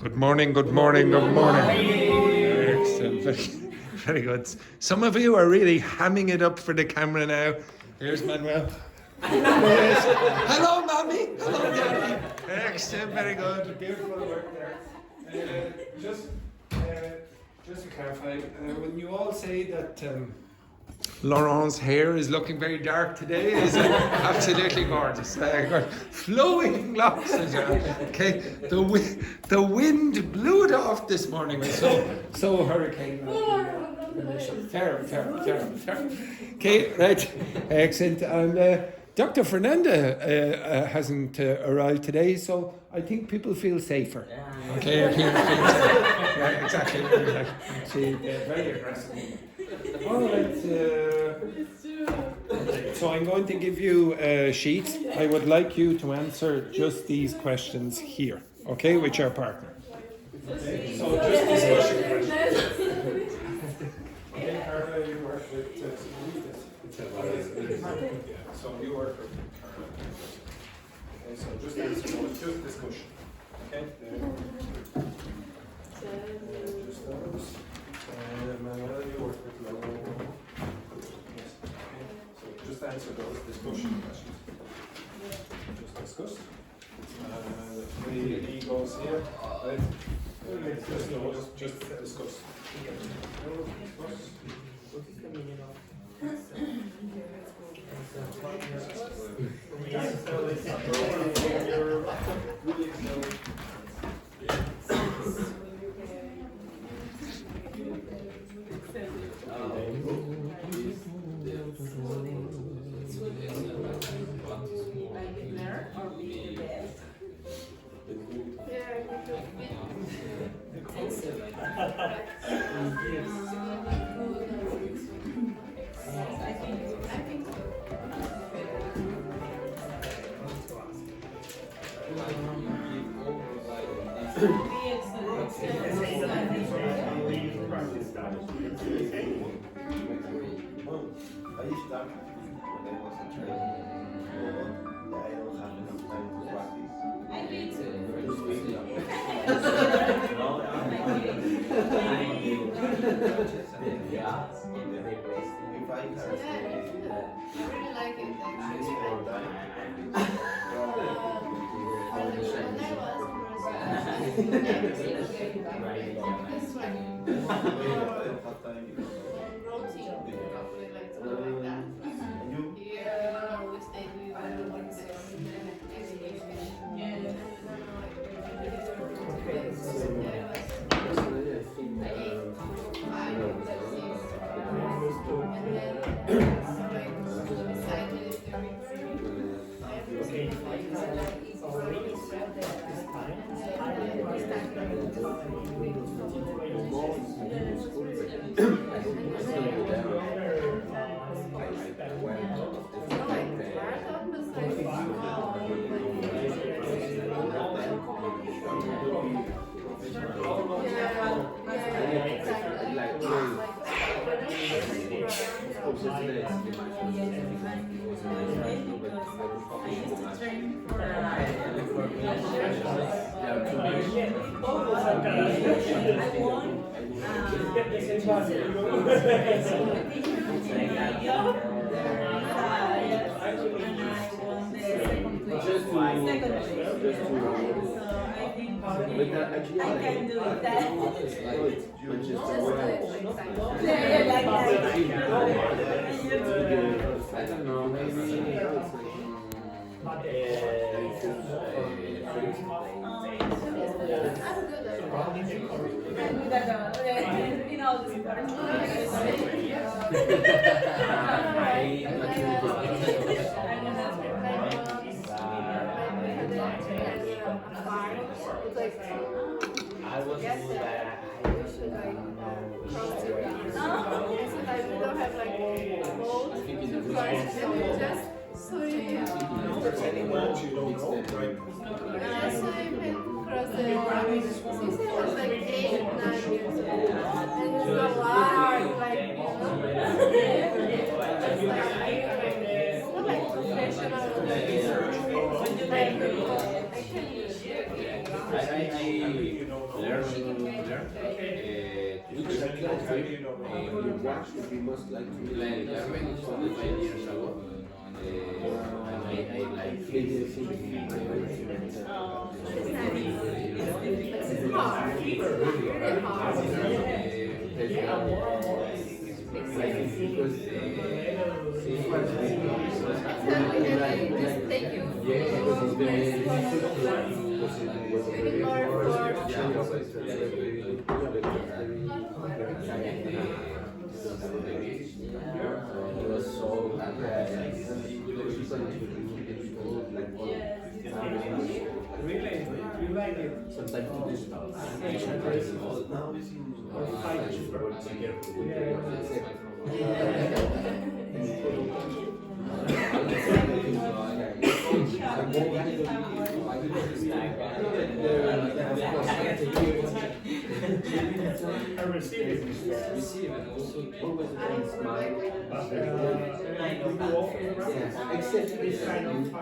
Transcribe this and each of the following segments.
Good morning, good morning, good morning. Excellent, very good. Some of you are really hamming it up for the camera now. Here's Manuel. Hello, Mommy. Hello, Daddy. Excellent, very good. Beautiful work there. Just to clarify, when you all say that Laurent's hair is looking very dark today, is absolutely gorgeous. Flowing locks as well. Okay, the wind blew it off this morning. It was so hurricane. Terrible. Okay, right, excellent. And Dr. Fernanda hasn't arrived today, so I think people feel safer. Okay, people feel safer. Yeah, exactly. She's very aggressive. All right. So I'm going to give you a sheet. I would like you to answer just these questions here, okay, with your partner. Okay. So just discussion questions. Okay, Carla, you work with so you work with Carla. Okay, so just answer one, just discussion. Okay. Just those. Manuel, you work with Laura. Yes. Okay. So just answer those discussion questions. Just discuss. The egos here, right? Just discuss. should be most likely learning 5 years ago. I like sometimes to do stuff. Receive and also always smile. Except this kind of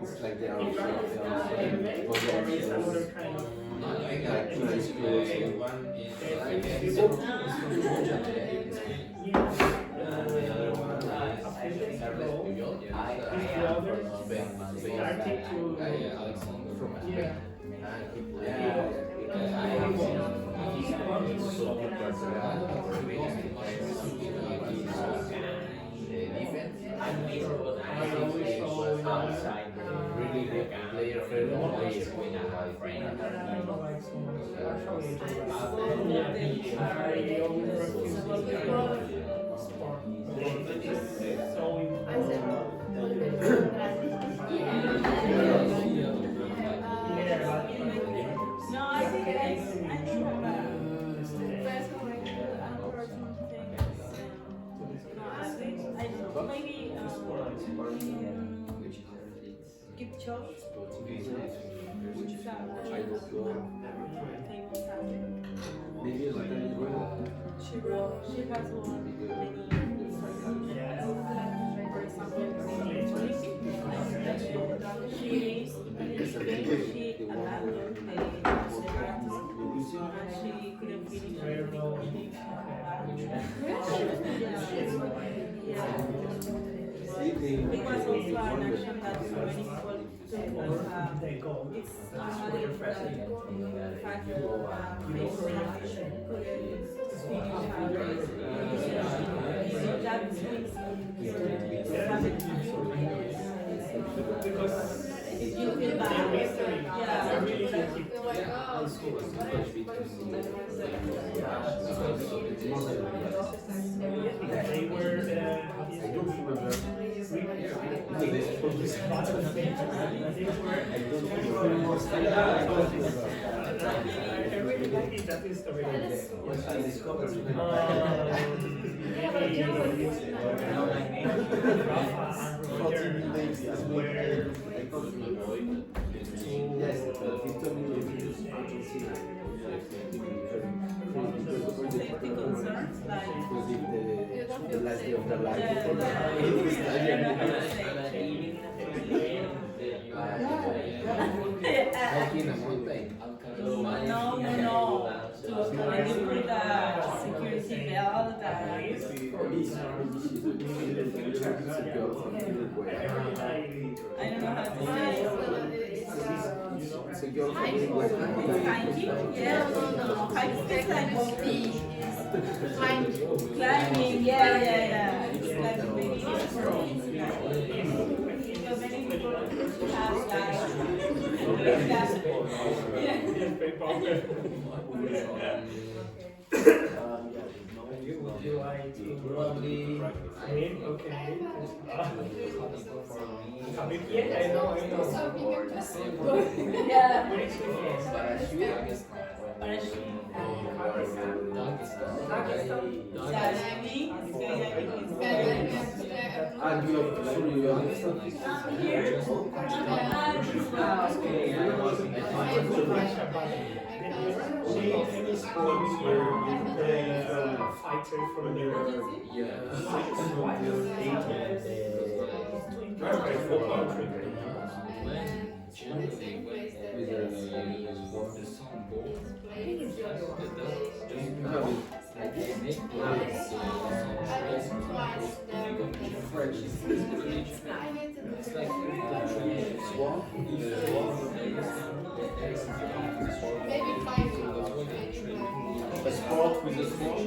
it's like they are really good player, She has one. It was also an action that so many people took as it's usually the fact that you feel bad. That is the way I discovered yes, Safety concerns like the last day of the life. Hiking a mountain. No. When you put a security belt I don't know how to say hiking? Yeah, no. Hiking type of climbing, yeah. It's like very so many people have Would you like to probably okay. Yeah, I know. yeah. Any sports where the fighter from the football, cricket. A sport with a sport.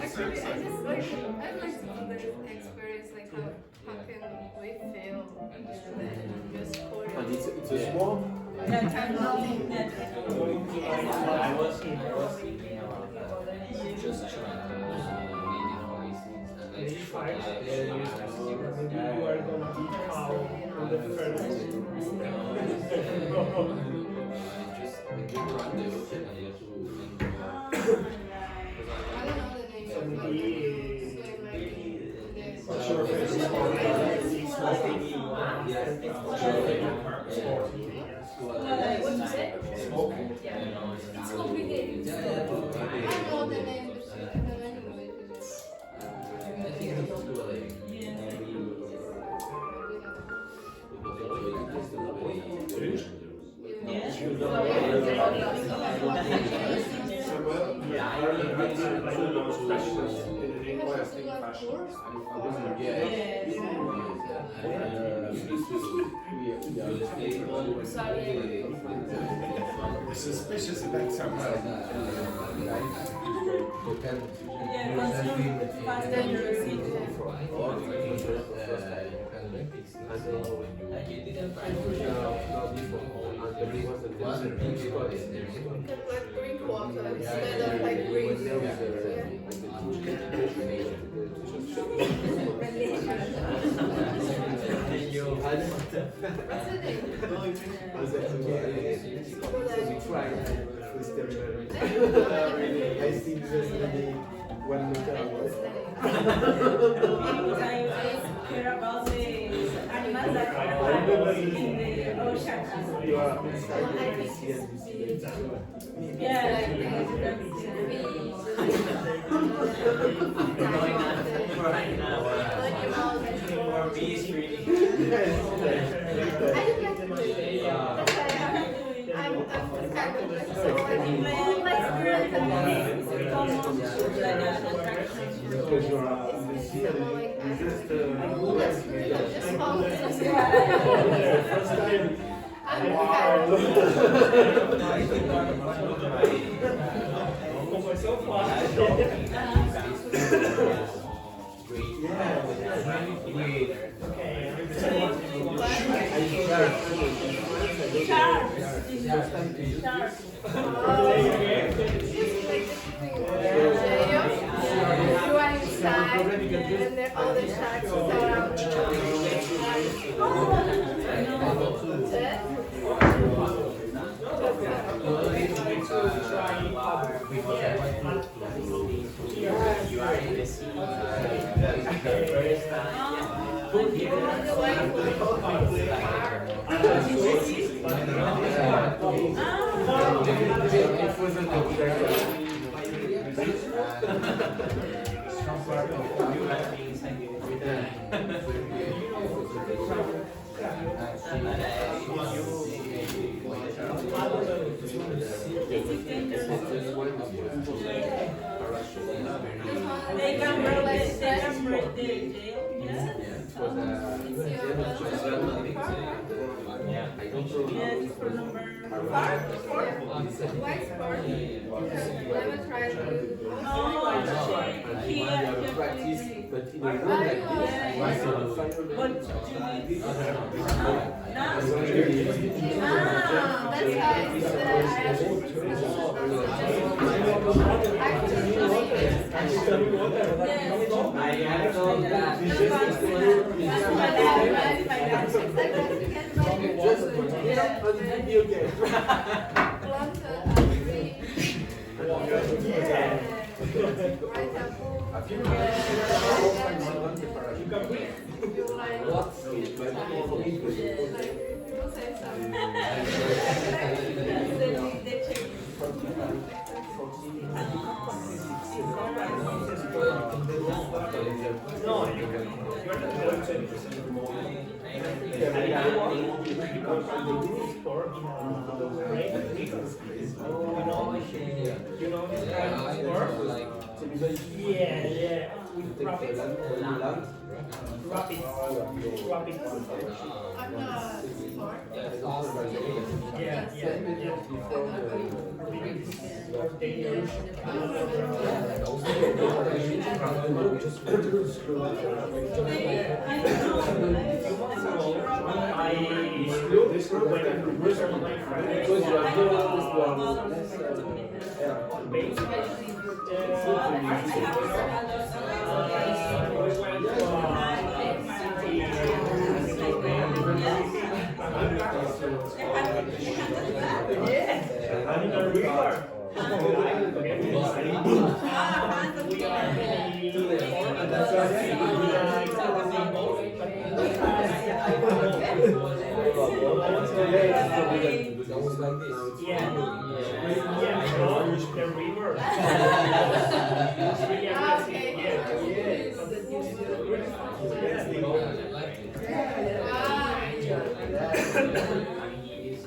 Actually, I just like I'd like to know this experience, like how can we fail and just score? And it's a sport. That kind of thing that I was thinking about that. Just trying to Maybe five. Maybe you are gonna be cow on the first. I don't know the name. What's your favorite sport? What you say? Smoking. It's complicated. I don't know the name, but I don't know Suspicious about somewhere. Drink water instead of like green care about the animals that are in the ocean. Yeah, for me it's really Because you are in the sea and you just first time. You are inside, and then all the sharks are out. you are in the sea. They can break the jail. Yes, for number 4. Why sport? Because you never tried to. But in a Are room you like this, that's how it's I told that.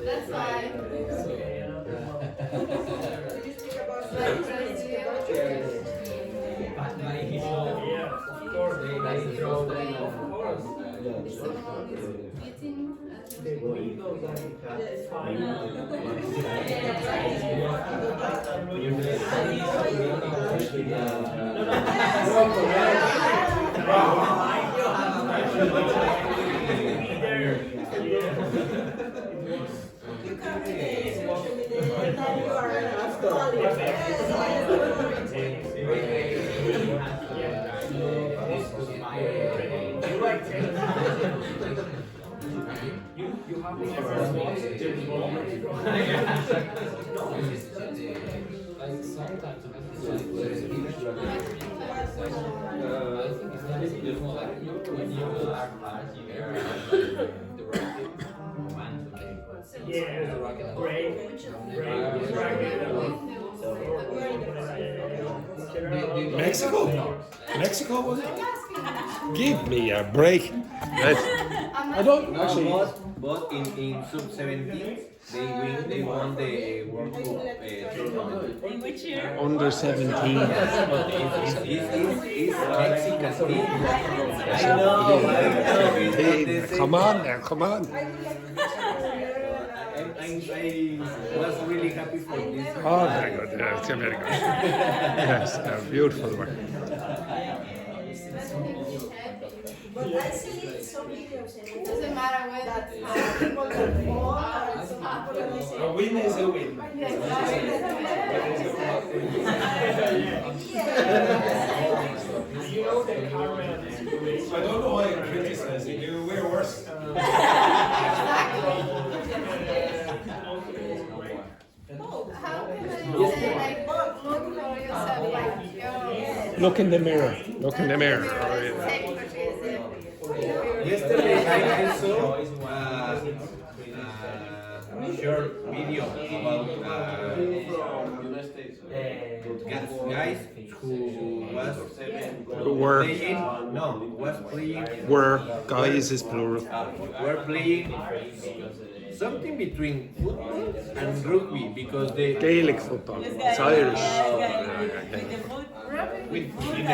That's why. Mexico? Mexico was it? Give me a break. I don't actually. But in sub-17, they won the World Cup tournament. In which year? Under 17. It's Mexican team. I know. 17. Come on now, come on. I was really happy for this. Oh, very good. Yeah, it's very good. Yes, beautiful work. But I see some videos and it Doesn't matter when that it's people that fall and some people that they say, A win is a win. You know the current I don't know why you're criticizing you. We're worse. How can I say like look for yourself like yo? Look in the mirror. Look in the mirror. Yesterday I saw a short video about guys who Were. was playing Were. Guys is plural. were playing something between football and rugby because they Gaelic football. It's Irish.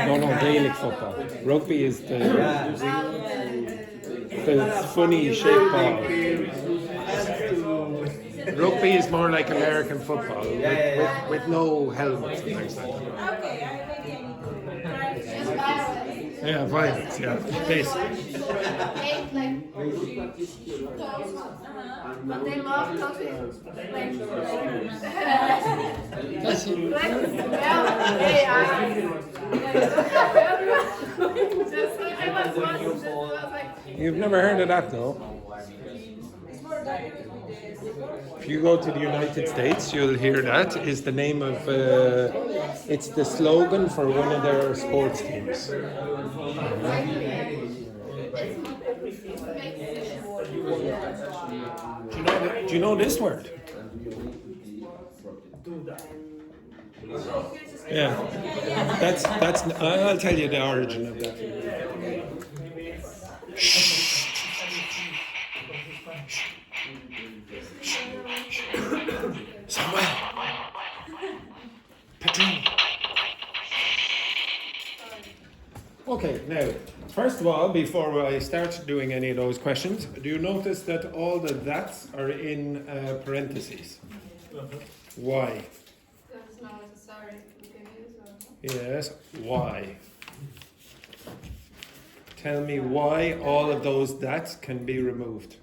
No, Gaelic football. Rugby is the funny shaped ball. Rugby is more like American football with no helmets and things like that. Okay, Yeah, violence, yeah. Please. But they love talking like That's it. You've never heard of that though? If you go to the United States, you'll hear that is the name of, it's the slogan for one of their sports teams. Do you know this word? Yeah, that's. I'll tell you the origin of that. Samuel. Petrini. Okay, now, first of all, before I start doing any of those questions, do you notice that all the that's are in parentheses? Why? That's not necessary. We can use them. Yes, why? Tell me why all of those that's can be removed.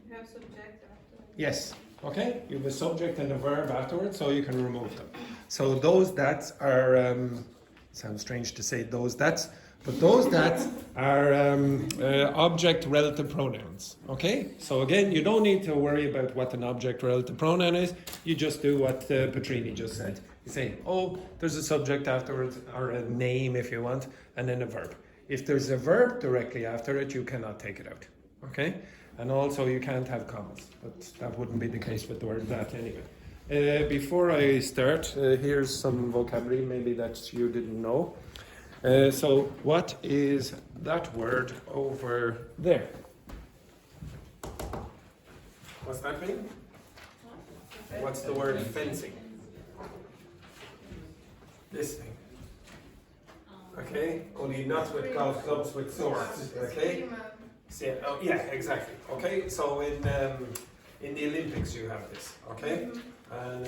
You have subject after. Yes, okay, you have a subject and a verb afterwards, so you can remove them. So those that's are, sounds strange to say those that's, but those that's are object relative pronouns, okay? So again, you don't need to worry about what an object relative pronoun is, you just do what Petrini just said. You say, oh, there's a subject afterwards, or a name if you want, and then a verb. If there's a verb directly after it, you cannot take it out, okay? And also you can't have commas, but that wouldn't be the case with the word that anyway. Before I start, here's some vocabulary maybe that you didn't know. So what is that word over there? What's that mean? What's the word fencing? This thing. Okay, only not with golf clubs, with swords. Okay. Oh, yeah, exactly. Okay, so in the Olympics you have this. Okay, and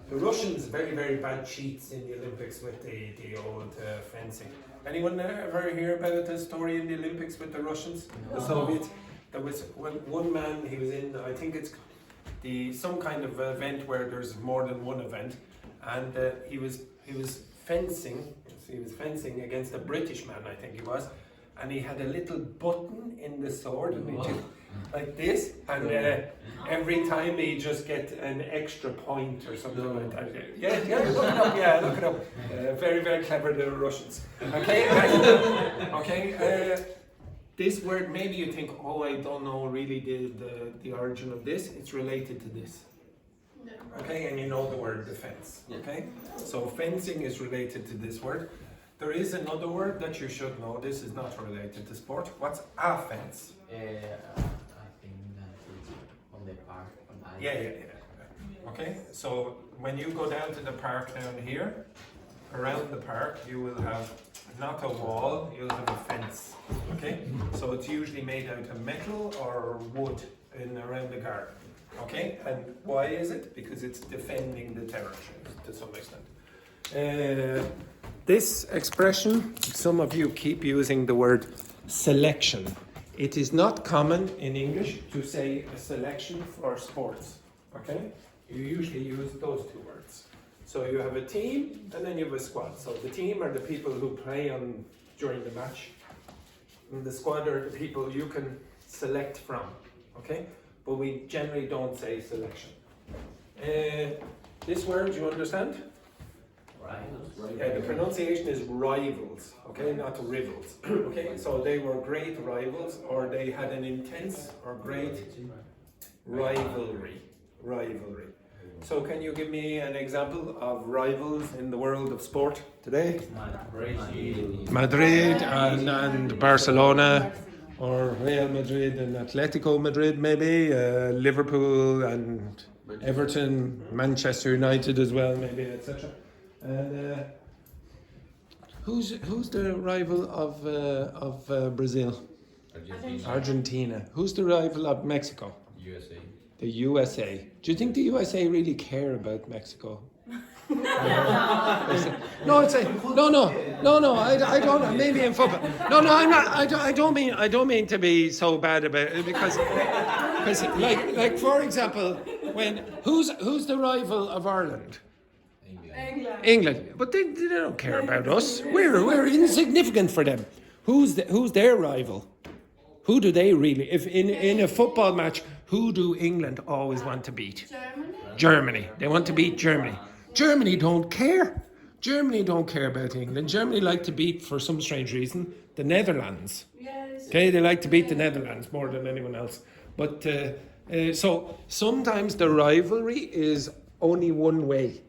the Russians very, very bad cheats in the Olympics with the old fencing. Anyone ever hear about the story in the Olympics with the Russians, the Soviets? There was one man. He was in, I think it's some kind of event where there's more than one event, and he was fencing. He was fencing against a British man, I think he was, and he had a little button in the sword, like this, and every time he just get an extra point or something like that. Yeah, look it up. Very, very clever little Russians. Okay, okay. This word, maybe you think, oh, I don't know really the origin of this. It's related to this. Okay, and you know the word defense. Okay, so fencing is related to this word. There is another word that you should know. This is not related to sport. What's a fence? I think that it's on the park. Yeah. Okay, so when you go down to the park down here, around the park you will have not a wall, you'll have a fence. Okay, so it's usually made out of metal or wood in around the garden. Okay, and why is it? Because it's defending the territory to some extent. This expression, some of you keep using the word selection. It is not common in English to say a selection for sports. Okay, you usually use those two words. So you have a team and then you have a squad. So the team are the people who play during the match, and the squad are the people you can select from. Okay. But we generally don't say selection. This word, you understand? Rivals. Yeah, the pronunciation is rivals, okay, not rivals. Okay, so they were great rivals, or they had an intense or great rivalry. So can you give me an example of rivals in the world of sport today? Madrid and Barcelona. Or Real Madrid and Atletico Madrid, maybe Liverpool and Everton, Manchester United as well, maybe, etc. And who's the rival of Brazil? Argentina. Who's the rival of Mexico? USA. The USA. Do you think the USA really care about Mexico? No, I don't. Maybe in football. No, I'm not. I don't mean to be so bad about it because like for example, who's the rival of Ireland? England. But they don't care about us. We're insignificant for them. Who's their rival? Who do they really? If in a football match, Who do England always want to beat? Germany? Germany. They want to beat Germany. Germany don't care. Germany don't care about England. Germany like to beat, for some strange reason, the Netherlands. Yes. Okay, they like to beat the Netherlands more than anyone else. But so sometimes the rivalry is only one way.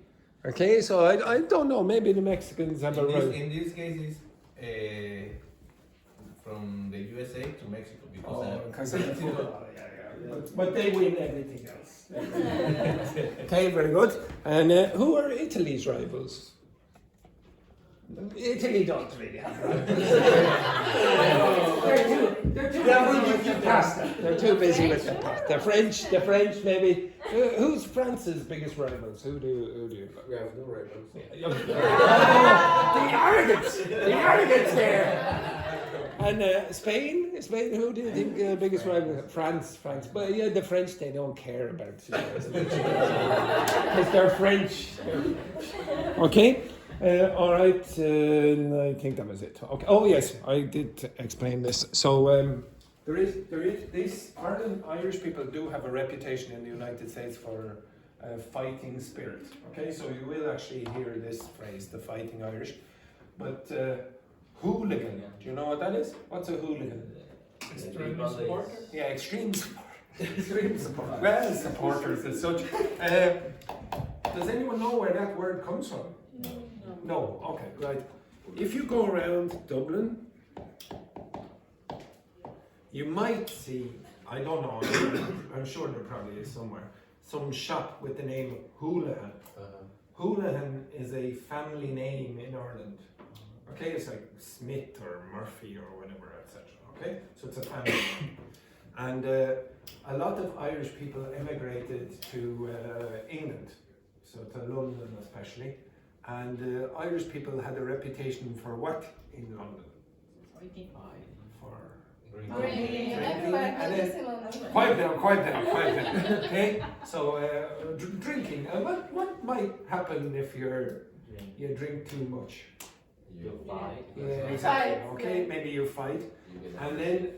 Okay, so I don't know. Maybe the Mexicans have a rivalry. In this case, is from the USA to Mexico because But they win everything else. Okay, very good. And who are Italy's rivals? Italy don't really have rivals. They're too busy with the pasta. They're too busy with the pasta. The French maybe. Who's France's biggest rivals? Who do you? We have no rivals. The arrogance there. And Spain, who do you think biggest rival? France. But yeah, the French, they don't care about it because they're French. Okay. All right. I think that was it. Okay. Oh yes, I did explain this. So there is this. Irish people do have a reputation in the United States for fighting spirit. Okay, so you will actually hear this phrase, the fighting Irish. But hooligan, do you know what that is? What's a hooligan? Extreme supporter? Yeah, extreme support. Extreme support. Well, supporters as such. Does anyone know where that word comes from? No. Okay, right. If you go around Dublin, you might see, I don't know, I'm sure there probably is somewhere, some shop with the name Houlihan. Houlihan is a family name in Ireland. Okay, it's like Smith or Murphy or whatever, etc. Okay, so it's a family name. And a lot of Irish people emigrated to England, so to London especially. And Irish people had a reputation for what in London? For Drinking. and then quiet down. Okay, so drinking. What might happen if you drink too much? You fight. Yeah, exactly. Fight, Okay, yeah. maybe you fight, and then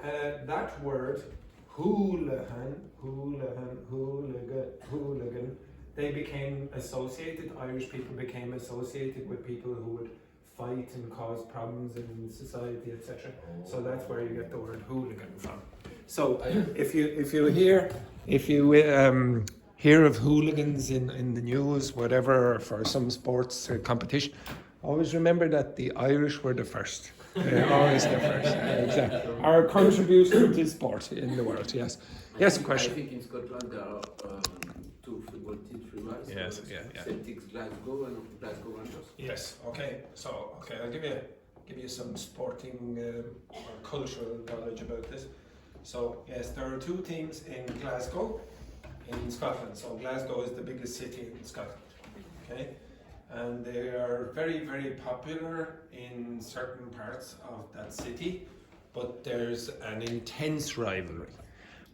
that word hooligan. They became associated. Irish people became associated with people who would fight and cause problems in society, etc. So that's where you get the word hooligan from. So if you hear of hooligans in the news, whatever, for some sports competition, always remember that the Irish were the first. Always the first. Exactly. Our contribution to sport in the world. Yes. Yes. Question. I think in Scotland there are two football teams rivals. Yes, yeah. Celtic's Glasgow and Glasgow Rangers. Yes. Okay. So I'll give you some sporting or cultural knowledge about this. So yes, there are two teams in Glasgow, in Scotland. So Glasgow is the biggest city in Scotland. Okay. And they are very, very popular in certain parts of that city, but there's an intense rivalry,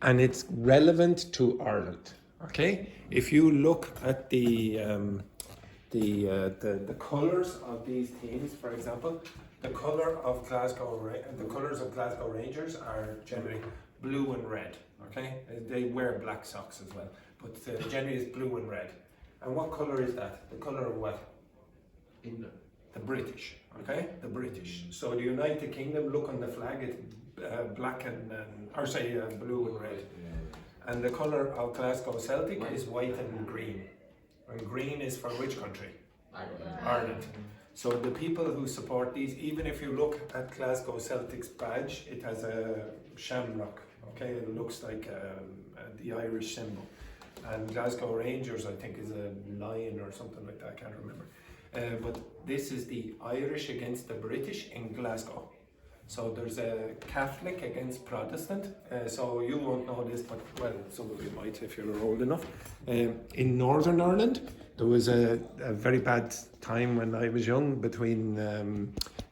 and it's relevant to Ireland. Okay, if you look at the colours of these teams, for example, the colours of Glasgow Rangers are generally blue and red. Okay, they wear black socks as well, but generally it's blue and red. And what colour is that? The colour of what? England. The British, okay? The British. So the United Kingdom, look on the flag, it's black blue and red. And the colour of Glasgow Celtic is white and green. And green is for which country? Ireland. So the people who support these, even if you look at Glasgow Celtic's badge, it has a shamrock, okay? It looks like the Irish symbol. And Glasgow Rangers, I think, is a lion or something like that, I can't remember. But this is the Irish against the British in Glasgow. So there's a Catholic against Protestant. So you won't know this, but well, some of you might if you're old enough. In Northern Ireland, there was a very bad time when I was young between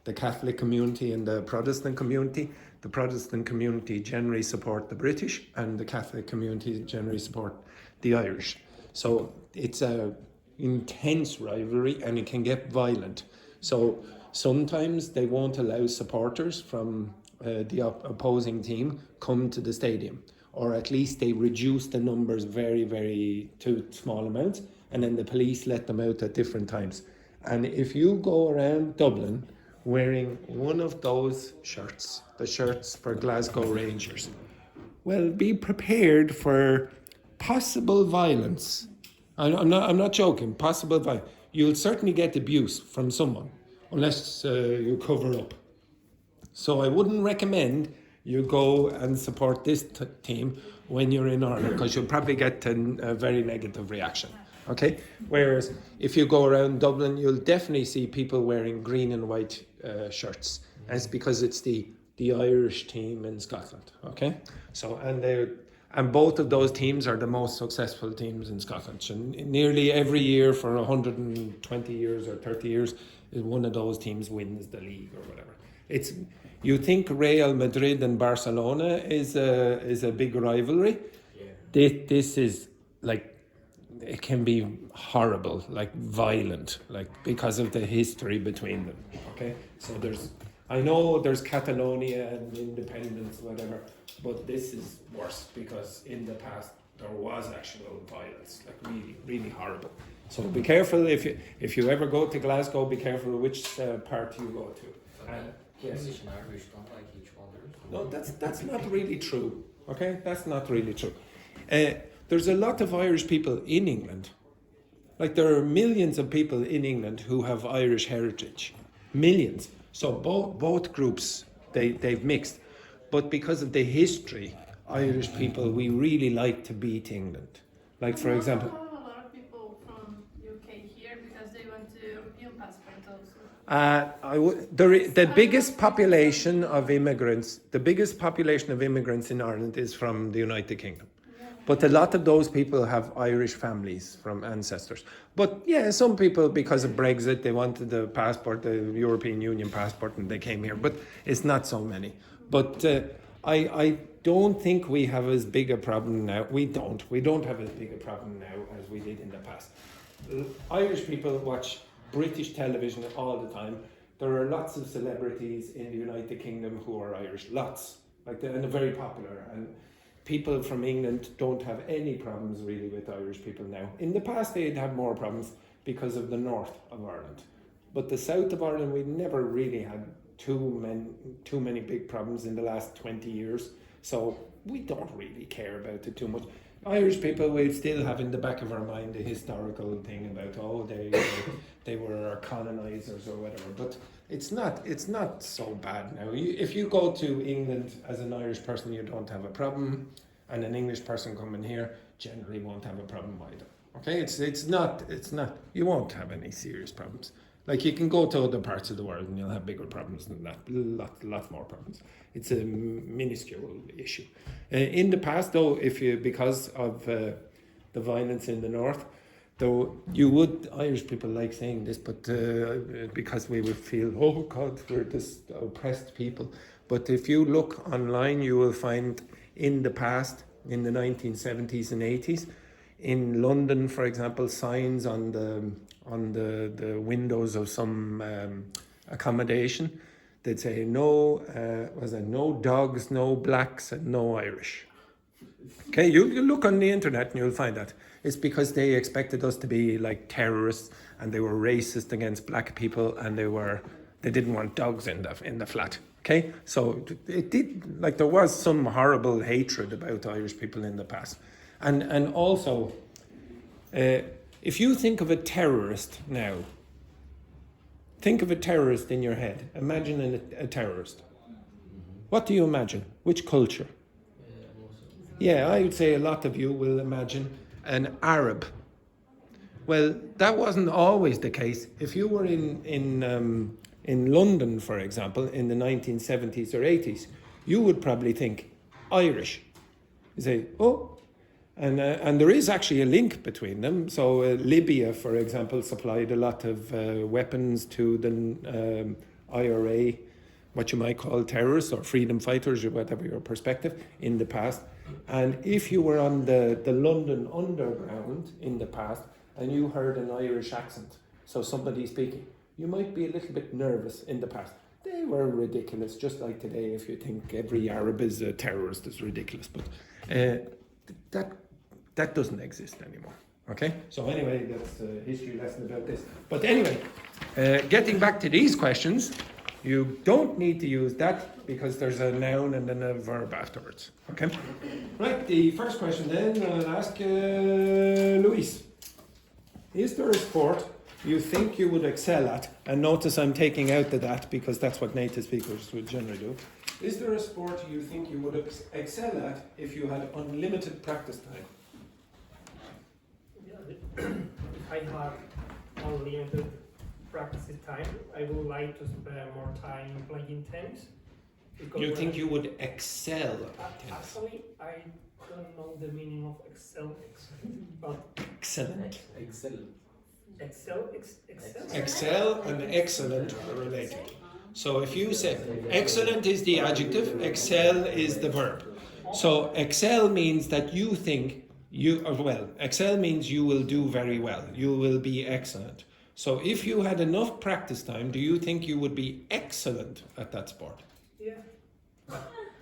the Catholic community and the Protestant community. The Protestant community generally support the British, and the Catholic community generally support the Irish. So it's a intense rivalry, and it can get violent. So sometimes they won't allow supporters from the opposing team come to the stadium, or at least they reduced the numbers very, very to small amounts, and then the police let them out at different times. And if you go around Dublin wearing one of those shirts, the shirts for Glasgow Rangers, well, be prepared for possible violence. I'm not joking, possible violence. You'll certainly get abuse from someone, unless you cover up. So I wouldn't recommend you go and support this team when you're in Ireland, because you'll probably get a very negative reaction. Okay? Whereas if you go around Dublin, you'll definitely see people wearing green and white shirts. And it's because it's the Irish team in Scotland. Okay? So, and both of those teams are the most successful teams in Scotland. So nearly every year for 120 years or 30 years, one of those teams wins the league or whatever. You think Real Madrid and Barcelona is a big rivalry? Yeah. This is like, it can be horrible, like violent, like because of the history between them. Okay, so I know there's Catalonia and independence, whatever, but this is worse because in the past there was actual violence, like really, really horrible. So be careful if you ever go to Glasgow. Be careful which part you go to. Yes. English and Irish don't like each other. No, that's not really true. Okay, that's not really true. There's a lot of Irish people in England. Like there are millions of people in England who have Irish heritage. Millions. So both groups, they've mixed. But because of the history, Irish people, we really like to beat England. Like for example... a lot of people from UK here because they want the European passport also. The biggest population of immigrants in Ireland is from the United Kingdom. But a lot of those people have Irish families from ancestors. But yeah, some people, because of Brexit, they wanted the passport, the European Union passport, and they came here. But it's not so many. But I don't think we have as big a problem now. We don't have as big a problem now as we did in the past. Irish people watch British television all the time. There are lots of celebrities in the United Kingdom who are Irish. Lots. And they're very popular. And people from England don't have any problems really with Irish people now. In the past they'd have more problems because of the north of Ireland. But the south of Ireland, we never really had too many big problems in the last 20 years. So we don't really care about it too much. Irish people will still have in the back of our mind a historical thing about, they were our colonizers or whatever. But it's not so bad now. If you go to England as an Irish person, you don't have a problem, and an English person coming here generally won't have a problem either. Okay, it's not. You won't have any serious problems. Like you can go to other parts of the world and you'll have bigger problems than that. Lot more problems. It's a minuscule issue. In the past, though, because of the violence in the north, though Irish people like saying this, but because we would feel, oh God, we're this oppressed people. But if you look online, you will find in the past, in the 1970s and 80s, in London, for example, signs on the windows of some accommodation, they'd say no dogs, no blacks, and no Irish. Okay, you look on the internet and you'll find that. It's because they expected us to be like terrorists, and they were racist against black people, and they didn't want dogs in the flat. Okay, so it did, like there was some horrible hatred about Irish people in the past. And also, if you think of a terrorist now, think of a terrorist in your head. Imagine a terrorist. What do you imagine? Which culture? Yeah, I would say a lot of you will imagine an Arab. Well, that wasn't always the case. If you were in London, for example, in the 1970s or 80s, you would probably think Irish. You say, oh. And there is actually a link between them. So Libya, for example, supplied a lot of weapons to the IRA, what you might call terrorists or freedom fighters, or whatever your perspective, in the past. And if you were on the London Underground in the past and you heard an Irish accent, so somebody speaking, you might be a little bit nervous in the past. They were ridiculous, just like today. If you think every Arab is a terrorist, it's ridiculous. But That doesn't exist anymore. Okay? So anyway, that's a history lesson about this. But anyway, getting back to these questions, you don't need to use that because there's a noun and then a verb afterwards. Okay? Right, the first question then, I'll ask Luis. Is there a sport you think you would excel at? And notice I'm taking out the that because that's what native speakers would generally do. Is there a sport you think you would excel at if you had unlimited practice time? If I have unlimited practice time, I would like to spend more time playing tennis. You think you would excel at tennis? Actually, I don't know the meaning of excel, but Excellent. excel And excellent are related. So if you say excellent is the adjective, excel is the verb. So excel means that you think excel means you will do very well. You will be excellent. So if you had enough practice time, do you think you would be excellent at that sport? yeah.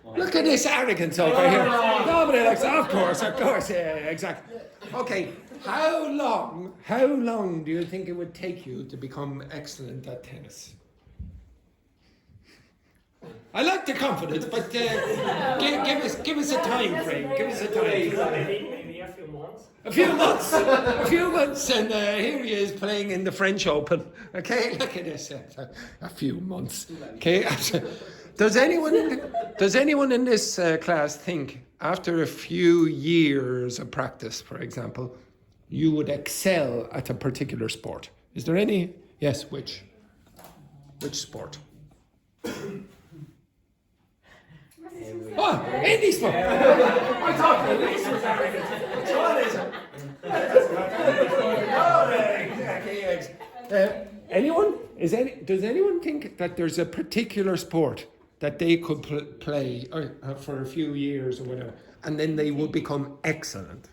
Look at this arrogance over here. Nobody likes, of course, yeah, exactly. Okay, how long do you think it would take you to become excellent at tennis? I like the confidence, but give us a time frame. Give us a time frame. Maybe a few months. A few months, and here he is playing in the French Open. Okay, look at this. A few months. Okay. Does anyone in this class think after a few years of practice, for example, you would excel at a particular sport? Is there any? Yes, which sport? Oh, any sport. I thought the least was arrogant. Which one is it? Anyone? Does anyone think that there's a particular sport that they could play for a few years or whatever, and then they would become excellent?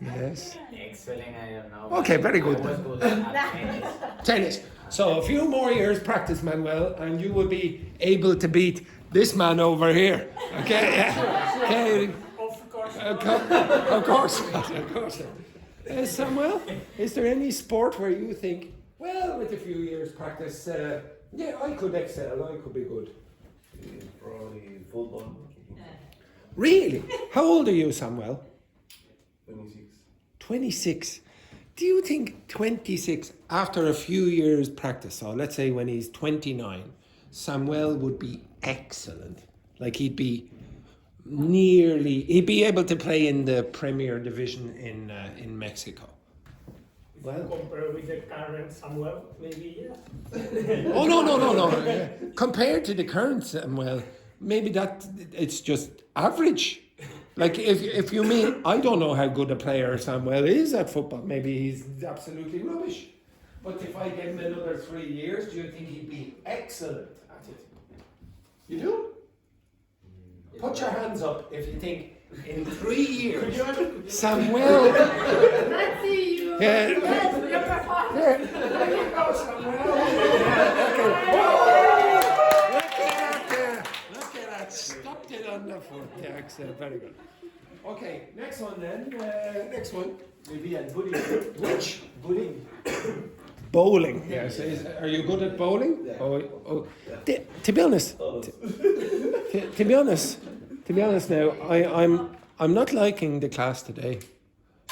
Yes. Excelling, I don't know. Okay, very good. I was good at tennis. Tennis. So a few more years practice, Manuel, and you will be able to beat this man over here. Okay? Yeah. Okay. Of course. Of course. Of course. Samuel, is there any sport where you think, well, with a few years practice, yeah, I could excel, I could be good? Probably football. Really? How old are you, Samuel? 26. 26. Do you think 26, after a few years practice, so let's say when he's 29, Samuel would be excellent? Like he'd be able to play in the Premier Division in Mexico. Well, Compared with the current Samuel, maybe yeah. oh no. Compared to the current Samuel, maybe that it's just average. Like if you mean, I don't know how good a player Samuel is at football. Maybe he's absolutely rubbish. But if I gave him another 3 years, do you think he'd be excellent at it? You do? Put your hands up if you think in 3 years, Samuel. Let's see you. Yeah. Your performance. There you go, Samuel. Look at that. Stopped it on the foot. Yeah, excellent. Very good. Okay, next one then. Next one. Maybe at bowling. Which? Bowling. Bowling. Yes. Are you good at bowling? Yeah. Oh. To be honest. To be honest now, I'm not liking the class today.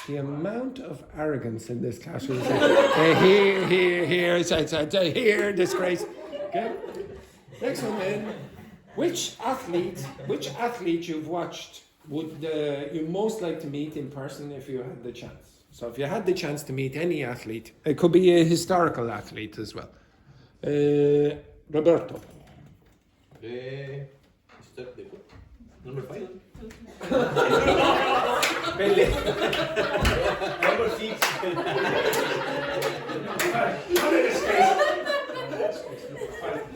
The amount of arrogance in this class is here, disgrace. Okay. Next one then. Which athlete you've watched would you most like to meet in person if you had the chance? So if you had the chance to meet any athlete, it could be a historical athlete as well. Roberto. Number 5. Pele. Number 6.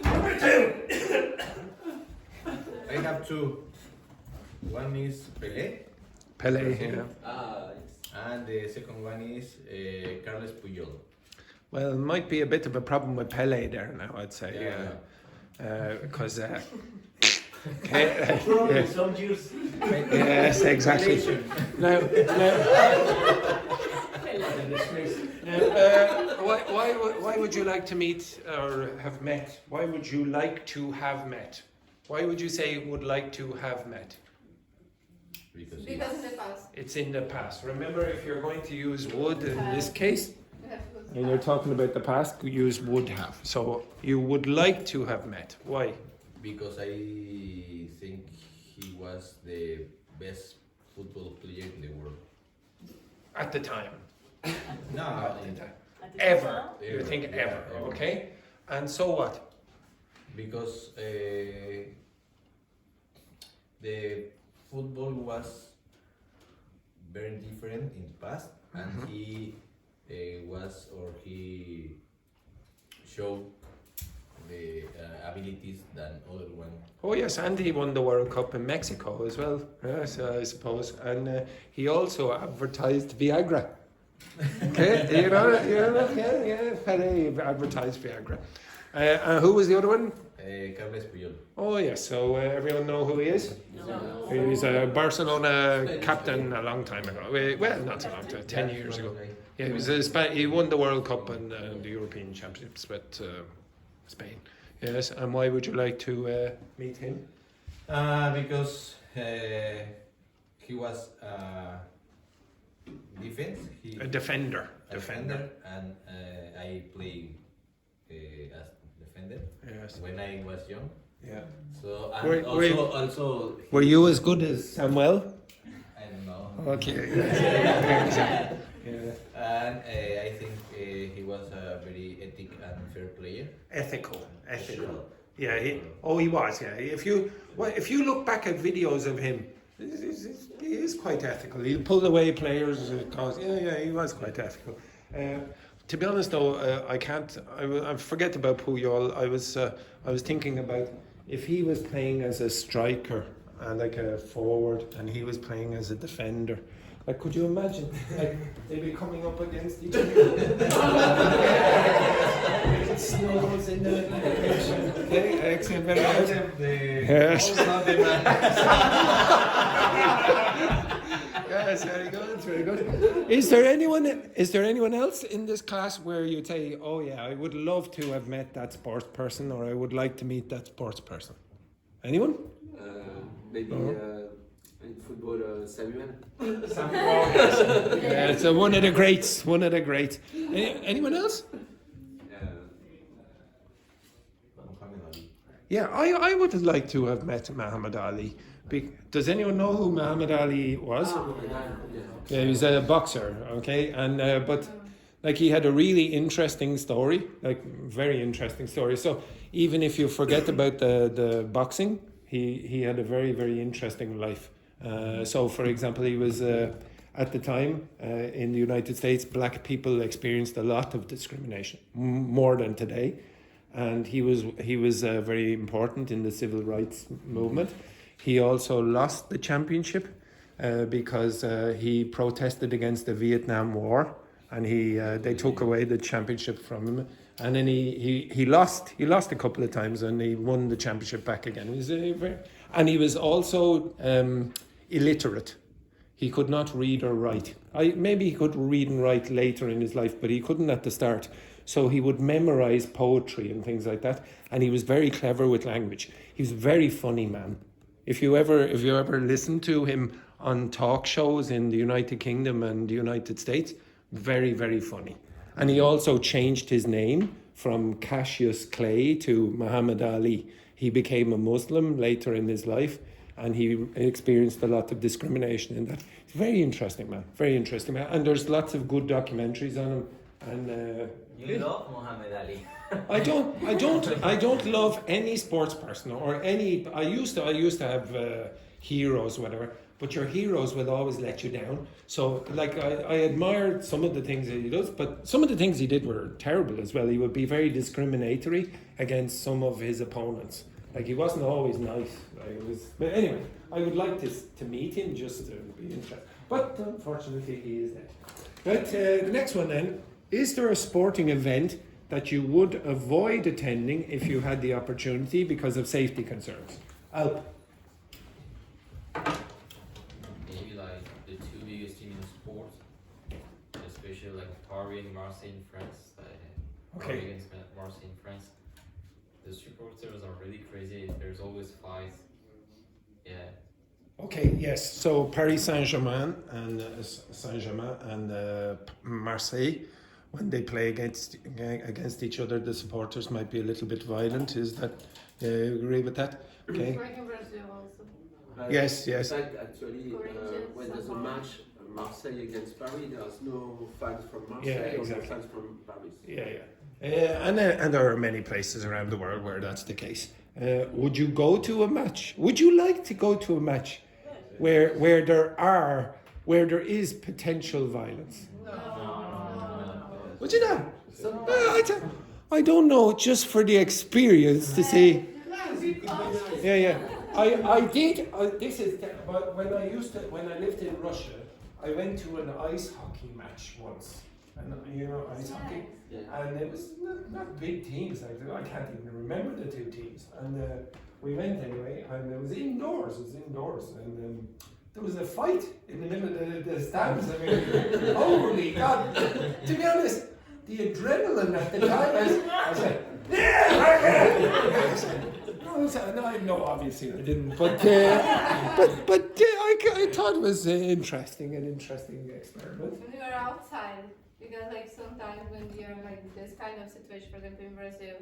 Number 2. I have 2. One is Pelé. Pele, yeah. And the second one is Carles Puyol. Well, might be a bit of a problem with Pele there now, I'd say. Because Okay? Probably some years. Yes, exactly. Now, why would you like to meet or have met? Why would you like to have met? Why would you say would like to have met? Because Because in the past. It's in the past. Remember, if you're going to use would in this case, We have to go to and you're past. talking about the past, use would have. So you would like to have met. Why? because I think he was the best football player in the world. At the time. No, At the in- time. At the Ever. now? You think Yeah, ever. ever. Okay? And so what? because the football was very different in the past, and he he showed the abilities than other one. Oh yes, and he won the World Cup in Mexico as well. Yes, I suppose. And he also advertised Viagra. Okay, you know, yeah, Pele advertised Viagra. Who was the other one? Carles Puyol. Oh yes, so everyone know who he is? No. He was a Barcelona captain a long time ago. Well, not so long time, 10 years ago. Yeah, he was he won the World Cup and the European Championships with Spain. Yes, and why would you like to meet him? Because he was defense. He A defender. defender, and I play as defender Yes. when I was young. Yeah. So Were- and were- also Were you as good as Samuel? I don't know. Okay. yeah. And I think he was a very ethic and fair player. Ethical. Yeah. He was. Yeah. If you look back at videos of him, he is quite ethical. He'll pull away players because he was quite ethical. To be honest, though, I forget about Puyol. I was thinking about if he was playing as a striker and like a forward, and he was playing as a defender. Like, could you imagine? Like, they'd be coming up against each other. Snows in the pitch. Okay, excellent. Very good. Yes. Yes, very good, very good. Is there anyone else in this class where you say, oh yeah, I would love to have met that sports person, or I would like to meet that sports person? Anyone? Maybe in football, Samuel. Yeah, so one of the greats. Anyone else? Muhammad Ali. Yeah, I would have liked to have met Muhammad Ali. Does anyone know who Muhammad Ali was? Yeah, he was a boxer, okay, and but like he had a really interesting story, like very interesting story. So even if you forget about the boxing, he had a very, very interesting life. So for example, he was at the time in the United States, black people experienced a lot of discrimination, more than today, and he was very important in the civil rights movement. He also lost the championship because he protested against the Vietnam War, and they took away the championship from him. And then he lost a couple of times, and he won the championship back again. And he was also illiterate. He could not read or write. Maybe he could read and write later in his life, but he couldn't at the start. So he would memorize poetry and things like that. And he was very clever with language. He was a very funny man. If you ever listen to him on talk shows in the United Kingdom and the United States, very, very funny. And he also changed his name from Cassius Clay to Muhammad Ali. He became a Muslim later in his life, and he experienced a lot of discrimination in that. He's a very interesting man, and there's lots of good documentaries on him. And You love Muhammad Ali. I don't love any sports person or any. I used to have heroes, whatever. But your heroes will always let you down. So, like, I admired some of the things that he does, but some of the things he did were terrible as well. He would be very discriminatory against some of his opponents. Like, he wasn't always nice. But anyway, I would like to meet him just to be interested. But unfortunately, he is dead. But the next one then, is there a sporting event that you would avoid attending if you had the opportunity because of safety concerns? Alp. Maybe like the two biggest teams in sport, especially like Paris and Marseille in France. Okay. Paris against Marseille in France. The supporters are really crazy. There's always fights. Yeah. Okay, yes. So Paris Saint-Germain and Marseille, when they play against each other, the supporters might be a little bit violent. Is that you agree with that? Okay. Like in Brazil also. Yes, yes. In fact, actually, when there's a match, Marseille against Paris, there's no fans from Marseille Yeah, or exactly. no fans from Paris. Yeah. And there are many places around the world where that's the case. Would you go to a match? Would you like to go to a match where there is potential violence? Would you not? I don't know, just for the experience to see. Yeah. I did. But when I lived in Russia, I went to an ice hockey match once. And you know, ice hockey. Yeah. And it was not big teams. I can't even remember the two teams. And we went anyway, and it was indoors. And there was a fight in the middle of the stands. I mean, holy God! To be honest, the adrenaline at the time, I said, no, obviously I didn't. But I thought it was an interesting experiment. When you are outside, because like sometimes when you're like this kind of situation, for example in Brazil,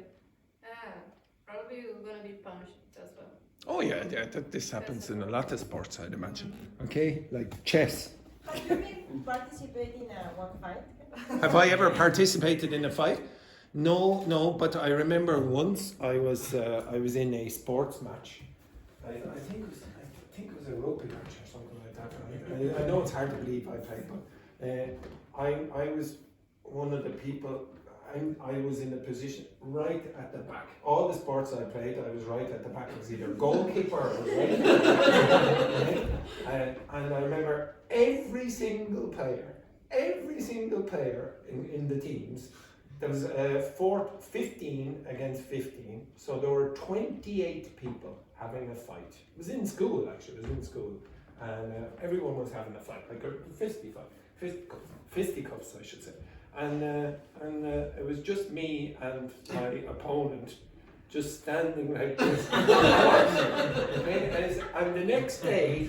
probably you're gonna be punished as well. Oh yeah, this happens in a lot of sports, I'd imagine. Okay, like chess. Have you been participating in one fight? Have I ever participated in a fight? No, but I remember once I was in a sports match. I think it was a rugby match or something like that. I know it's hard to believe I played, but I was one of the people. I was in a position right at the back. All the sports I played, I was right at the back. I was either goalkeeper or right. And I remember every single player in the teams. There was 15 against 15, so there were 28 people having a fight. It was in school, actually. And everyone was having a fight, like a fisticuffs, I should say. And it was just me and my opponent just standing like this. And the next day,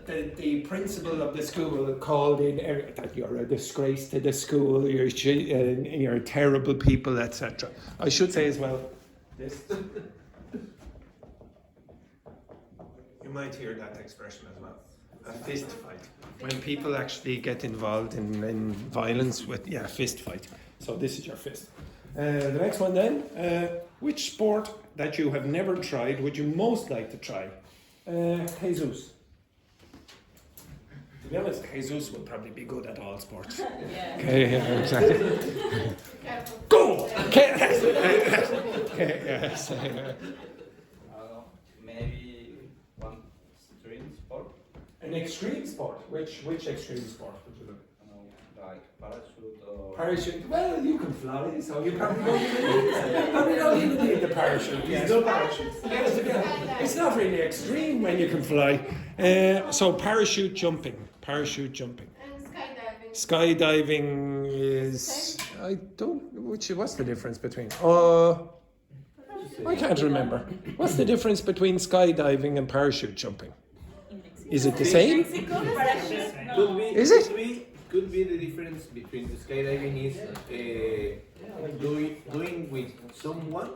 the principal of the school called in that you're a disgrace to the school, you're terrible people, etc. I should say as well, this. You might hear that expression as well. A fist fight. When people actually get involved in violence with, fist fight. So this is your fist. The next one then. Which sport that you have never tried would you most like to try? Jesus. To be honest, Jesus will probably be good at all sports. Yeah. Okay, yeah, exactly. Go! Okay, yes. Maybe one extreme sport. An extreme sport? Which extreme sport would you look? Like parachute or... Parachute? Well, you can fly, so you probably don't even need the parachute. Yes. No parachute. Yes, it's not really extreme when you can fly. So parachute jumping. And skydiving. Skydiving is... I don't... What's the difference between... I can't remember. What's the difference between skydiving and parachute jumping? Is it the same? Is it? Could be the difference between the skydiving is doing with someone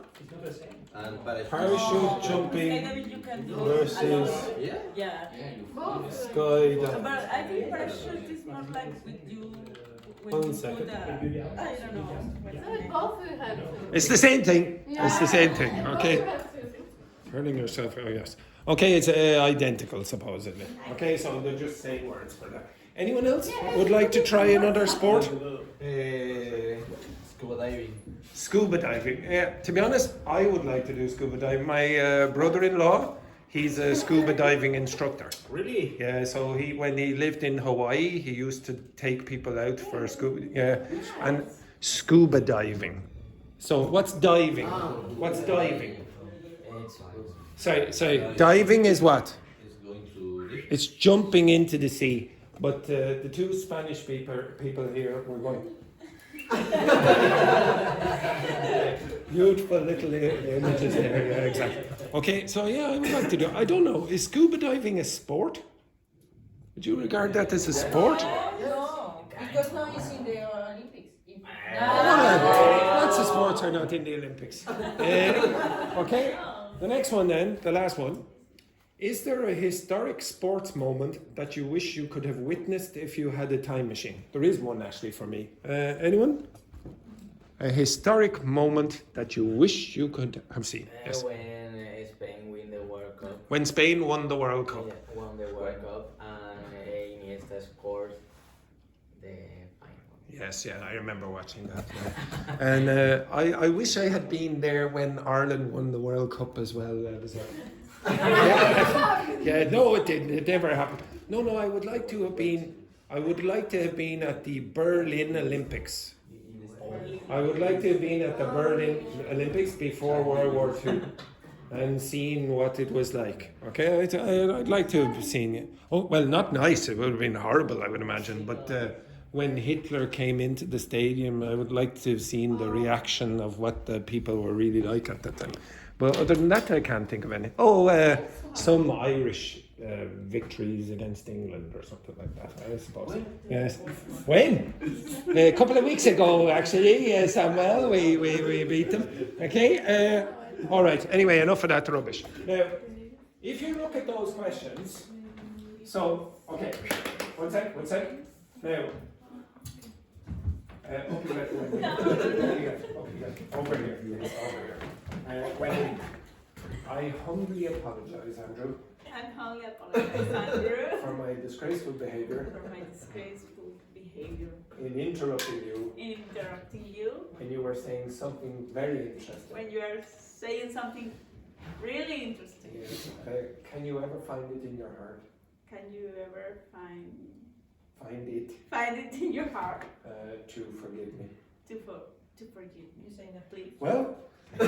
and Parachute jumping Skydiving you can do versus Yeah. skydiving. But I think parachute is more like with you when One you second. put I don't know. So both will have to. It's the same thing. It's the same thing. Both Okay. will have to. Turning yourself. Oh yes. Okay, it's identical supposedly. Okay, so they're just saying words for that. Anyone else would like to try another sport? scuba diving. Scuba diving. Yeah. To be honest, I would like to do scuba diving. My brother-in-law, he's a scuba diving instructor. Really? Yeah, so when he lived in Hawaii, he used to take people out for scuba. Yeah, and scuba diving. So what's diving? What's diving? It's Sorry. Diving is what? It's going to deep. It's jumping into the sea. But the two Spanish people here were going. Beautiful little images there. Yeah, exactly. Okay, so yeah, I would like to do. I don't know. Is scuba diving a sport? Would you regard that as a sport? No, because now it's in the Olympics. Lots of sports are not in the Olympics. Okay, the next one then, the last one. Is there a historic sports moment that you wish you could have witnessed if you had a time machine? There is one actually for me. Anyone? A historic moment that you wish you could have seen. Yes. When Spain win the World Cup. When Spain won the World Cup. Yeah, won the World Cup and Iniesta scored the final. Yes, yeah, I remember watching that. Yeah. And I wish I had been there when Ireland won the World Cup as well. Yeah, no, it didn't. It never happened. No, I would like to have been. I would like to have been at the Berlin Olympics. I would like to have been at the Berlin Olympics before World War II and seen what it was like. Okay, I'd like to have seen it. Oh, well, not nice. It would have been horrible, I would imagine. But when Hitler came into the stadium, I would like to have seen the reaction of what the people were really like at that time. But other than that, I can't think of any. Oh, some Irish victories against England or something like that, I suppose. When? Yes. When? A couple of weeks ago, actually, Samuel, we beat them. Okay? All right. Anyway, enough of that rubbish. Now, if you look at those questions, so, okay, one sec. Now, over here. Wendy, I humbly apologise, Andrew. I humbly apologize, Andrew, for my disgraceful behaviour in interrupting you when you were saying something very interesting. When you are saying something really interesting. Yes. Can you ever find it in your heart? Can you ever find it in your heart to forgive me? To forgive me? You saying that, please? Well, I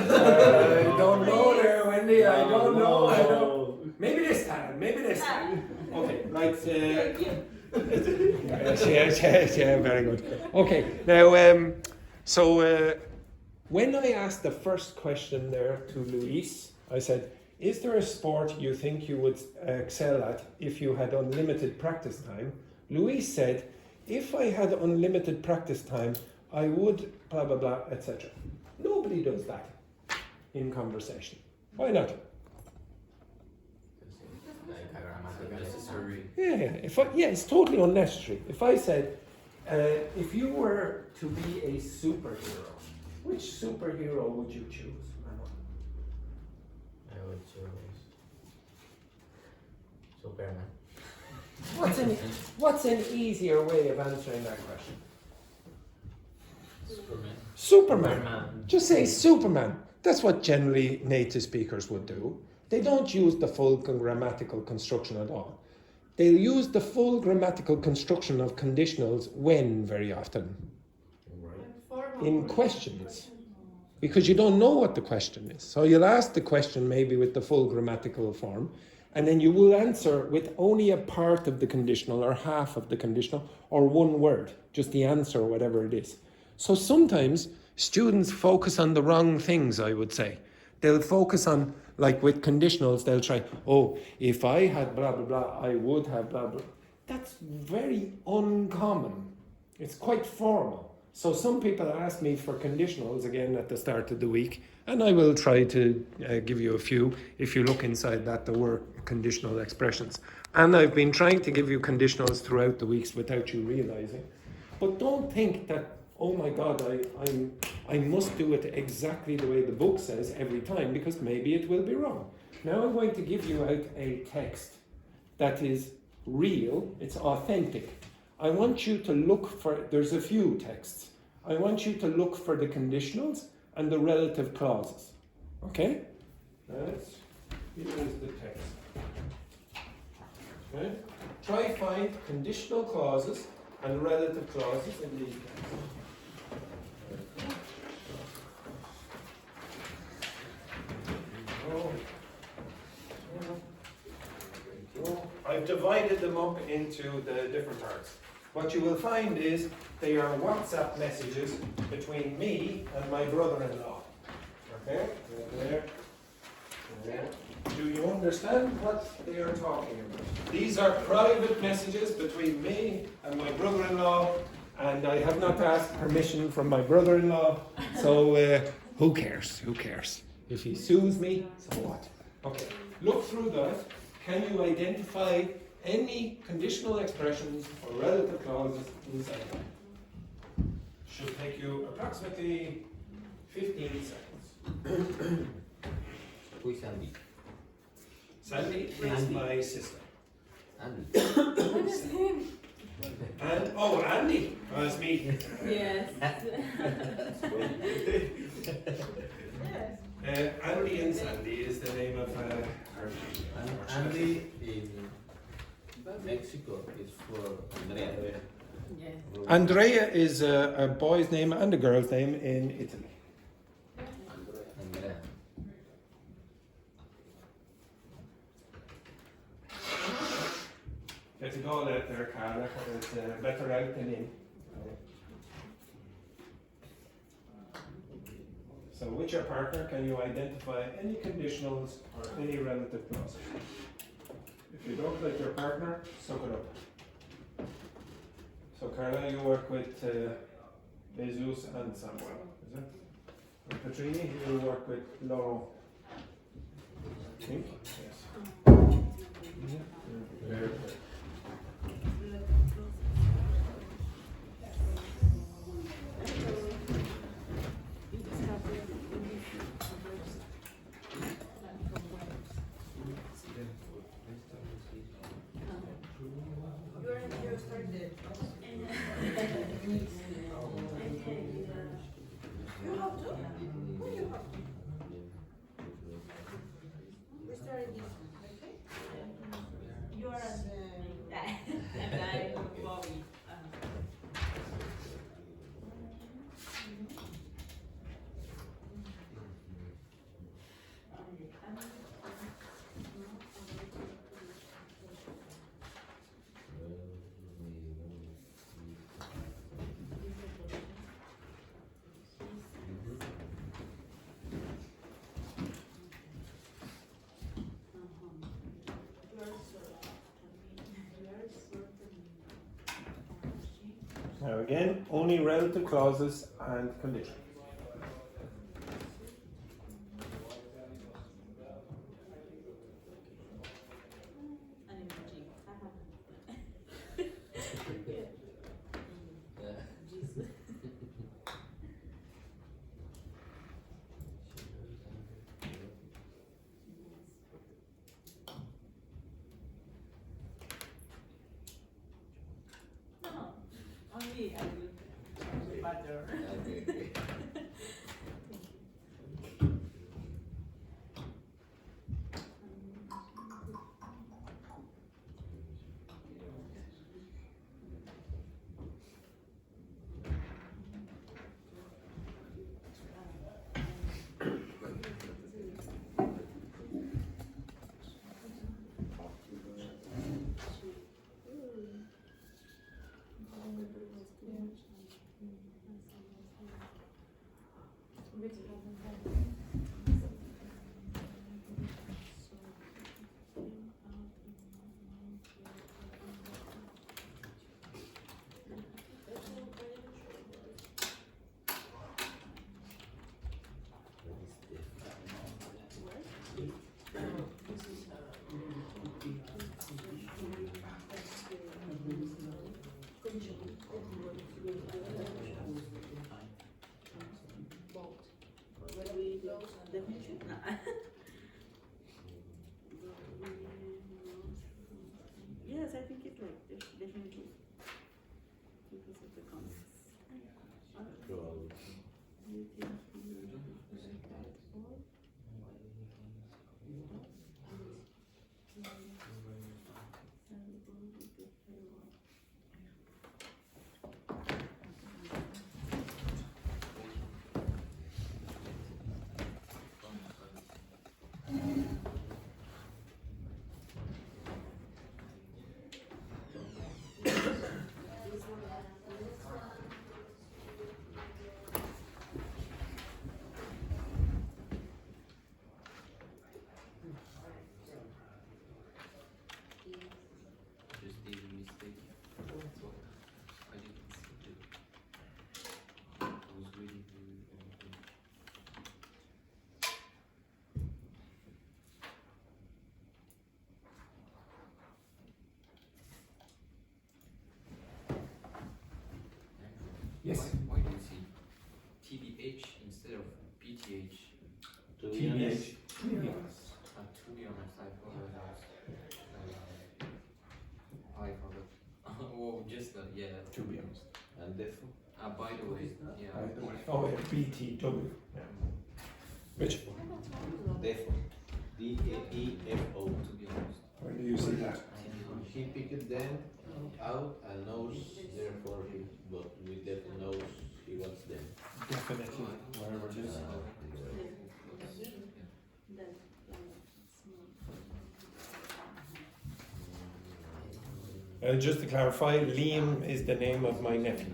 don't know there, Wendy. I don't know. Maybe this time. Okay, right. Yeah, very good. Okay, now, so when I asked the first question there to Luis, I said, is there a sport you think you would excel at if you had unlimited practice time? Luis said, if I had unlimited practice time, I would blah, blah, blah, etc. Nobody does that in conversation. Why not? Like grammatical necessary. Yeah, it's totally unnecessary. If I said, if you were to be a superhero, which superhero would you choose? I would choose Superman. What's an easier way of answering that question? Superman. Just say Superman. That's what generally native speakers would do. They don't use the full grammatical construction at all. They'll use the full grammatical construction of conditionals when very often. In questions. Because you don't know what the question is. So you'll ask the question maybe with the full grammatical form, and then you will answer with only a part of the conditional or half of the conditional or one word, just the answer, whatever it is. So sometimes students focus on the wrong things, I would say. They'll focus on, like with conditionals, they'll try, if I had blah, blah, blah, I would have blah, blah. That's very uncommon. It's quite formal. So some people ask me for conditionals again at the start of the week, and I will try to give you a few. If you look inside that, there were conditional expressions. And I've been trying to give you conditionals throughout the weeks without you realizing. But don't think that, oh my God, I must do it exactly the way the book says every time, because maybe it will be wrong. Now I'm going to give you out a text that is real, it's authentic. I want you to look for, there's a few texts. I want you to look for the conditionals and the relative clauses. Okay? Here is the text. Okay? Try find conditional clauses and relative clauses in these texts. I've divided them up into the different parts. What you will find is they are WhatsApp messages between me and my brother-in-law. Okay? There. There. Do you understand what they are talking about? These are private messages between me and my brother-in-law, and I have not asked permission from my brother-in-law, so who cares? Who cares? If he sues me, so what? Okay, look through that. Can you identify any conditional expressions or relative clauses inside that? Should take you approximately 15 seconds. Who is Andy? Sandy is my sister. Andy. What is him? And oh, Andy was me. Yes. Andy and Sandy is the name of our Andy in Mexico is for Andrea. Yes. Andrea is a boy's name and a girl's name in Italy. Andrea. Get a goal out there, Carla. It's better out than in. So with your partner, can you identify any conditionals or any relative clauses? If you don't like your partner, suck it up. So Carla, you work with Jesus and Samuel, is it? And Petrini, you work with Laurent. I think? Yes. Very good. You're started. You have to? Who you have to? We started this, okay? You are as And I'm Bobby. Now again, only relative clauses and conditions. Only I will better. definition? Yes, I think it's like definitely because of the comments. Yes. Why do you see TBH instead of PTH? To be honest, To be honest, I apologize. I forgot. Oh, just yeah. To be honest. and therefore, By the way, yeah. Oh, yeah, BTW. Yeah. Which? therefore, DAEFO. To be honest. Where do you see that? He picked them out and knows, therefore he, but we definitely knows he wants them. Definitely. Wherever it is. Just to clarify, Liam is the name of my nephew.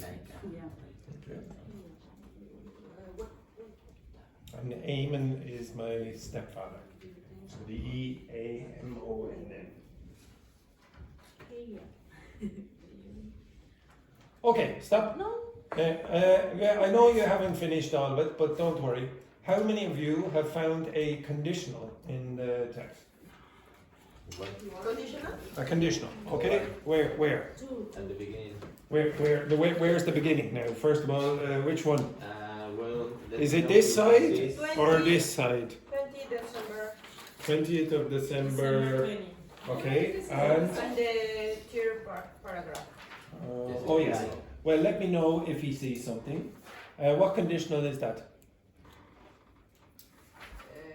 Yeah. Okay. And Eamon is my stepfather. So the EAMON. Okay, stop. No. Yeah, I know you haven't finished all of it, but don't worry. How many of you have found a conditional in the text? Conditional? A conditional, okay? Where? Two. At the beginning, Where's the beginning now? First of all, which one? well, Is it this side or this side? 20 December. 20th of December. Okay, and? And the third paragraph. Oh yes. Well, let me know if he sees something. What conditional is that?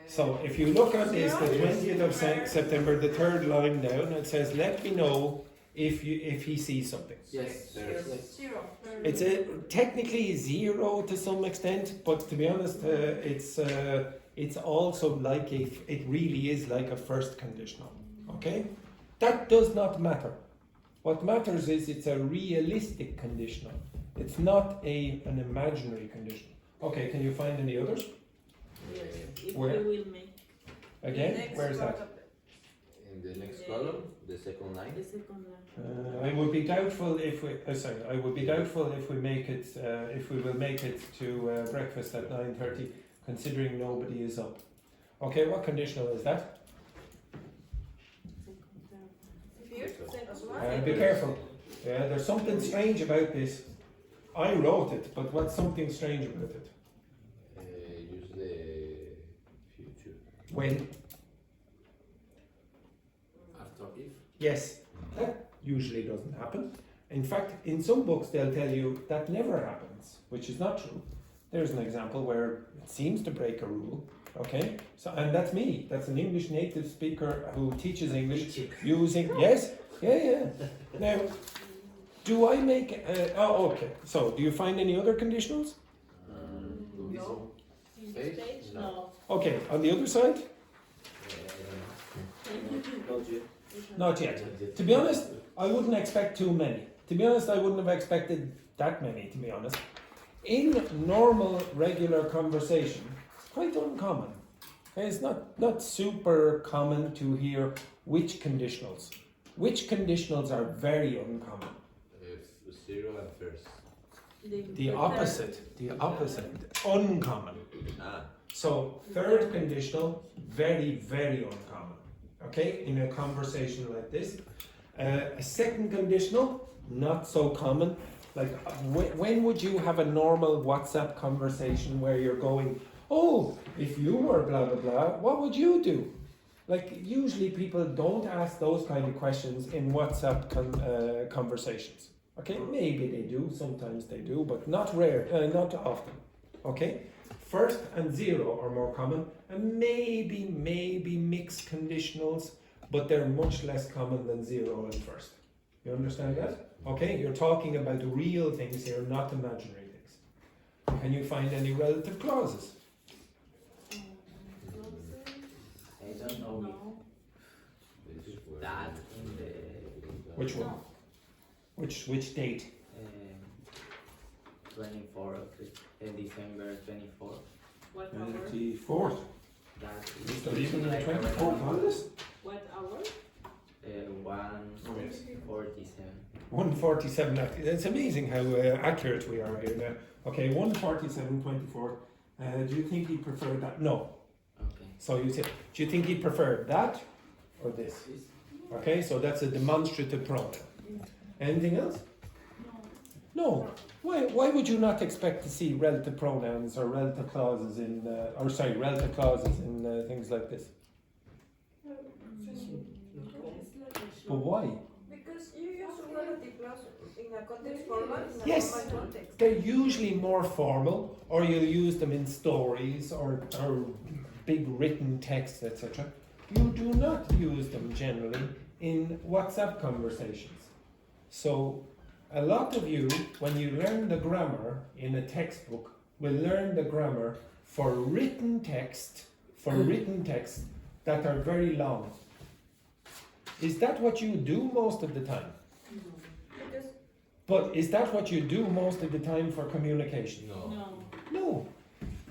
So if you look at this, the 20th of September, the third line down, it says, "Let me know if he sees something." Yes. Zero. It's technically zero to some extent, but to be honest, it's also like it really is like a first conditional. Okay, that does not matter. What matters is it's a realistic conditional. It's not an imaginary conditional. Okay, can you find any others? If Where? we will make Again, Next where is part that? of the- in the next column, the second line. the second line. I would be doubtful if we. I would be doubtful if we make it. If we will make it to breakfast at 9:30, considering nobody is up. Okay, what conditional is that? Here, as well. Be careful. Yeah, there's something strange about this. I wrote it, but what's something strange about it? Use the future. When? After if. Yes. That usually doesn't happen. In fact, in some books they'll tell you that never happens, which is not true. There's an example where it seems to break a rule. Okay, so and that's me. That's an English native speaker who teaches English using yes, yeah. Now, do I make? Oh, okay. So, do you find any other conditionals? No. Space? No. Okay, on the other side, Not yet. not yet. To be honest, I wouldn't expect too many. To be honest, I wouldn't have expected that many. To be honest, in normal, regular conversation, it's quite uncommon. It's not super common to hear which conditionals. Which conditionals are very uncommon. Zero and first. The opposite, uncommon. So third conditional, very, very uncommon. Okay, in a conversation like this. A second conditional, not so common. Like when would you have a normal WhatsApp conversation where you're going, oh, if you were blah blah blah, what would you do? Like usually people don't ask those kind of questions in WhatsApp conversations. Okay, maybe they do, sometimes they do, but not not often. Okay, first and zero are more common, and maybe mixed conditionals, but they're much less common than zero and first. You understand that? Okay, you're talking about real things here, not imaginary things. Can you find any relative clauses? I don't know No. if that in the Which one? Which date? 24 December 24. What hour? 24th. That You is still even like 24th on this? What hour? 1:47. 1:47. It's amazing how accurate we are here now. Okay, 1:47, 24th. Do you think he preferred that? No. Okay. So you say, do you think he preferred that or this? Okay, so that's a demonstrative pronoun. Anything else? No. Why would you not expect to see relative pronouns or relative clauses in, relative clauses in things like this? But why? Because you use a relative clause in a context formal, in a Yes. formal context. They're usually more formal, or you'll use them in stories or big written texts, etc. You do not use them generally in WhatsApp conversations. So a lot of you, when you learn the grammar in a textbook, will learn the grammar for written text, that are very long. Is that what you do most of the time? Because But is that what you do most of the time for communication? No. No. No.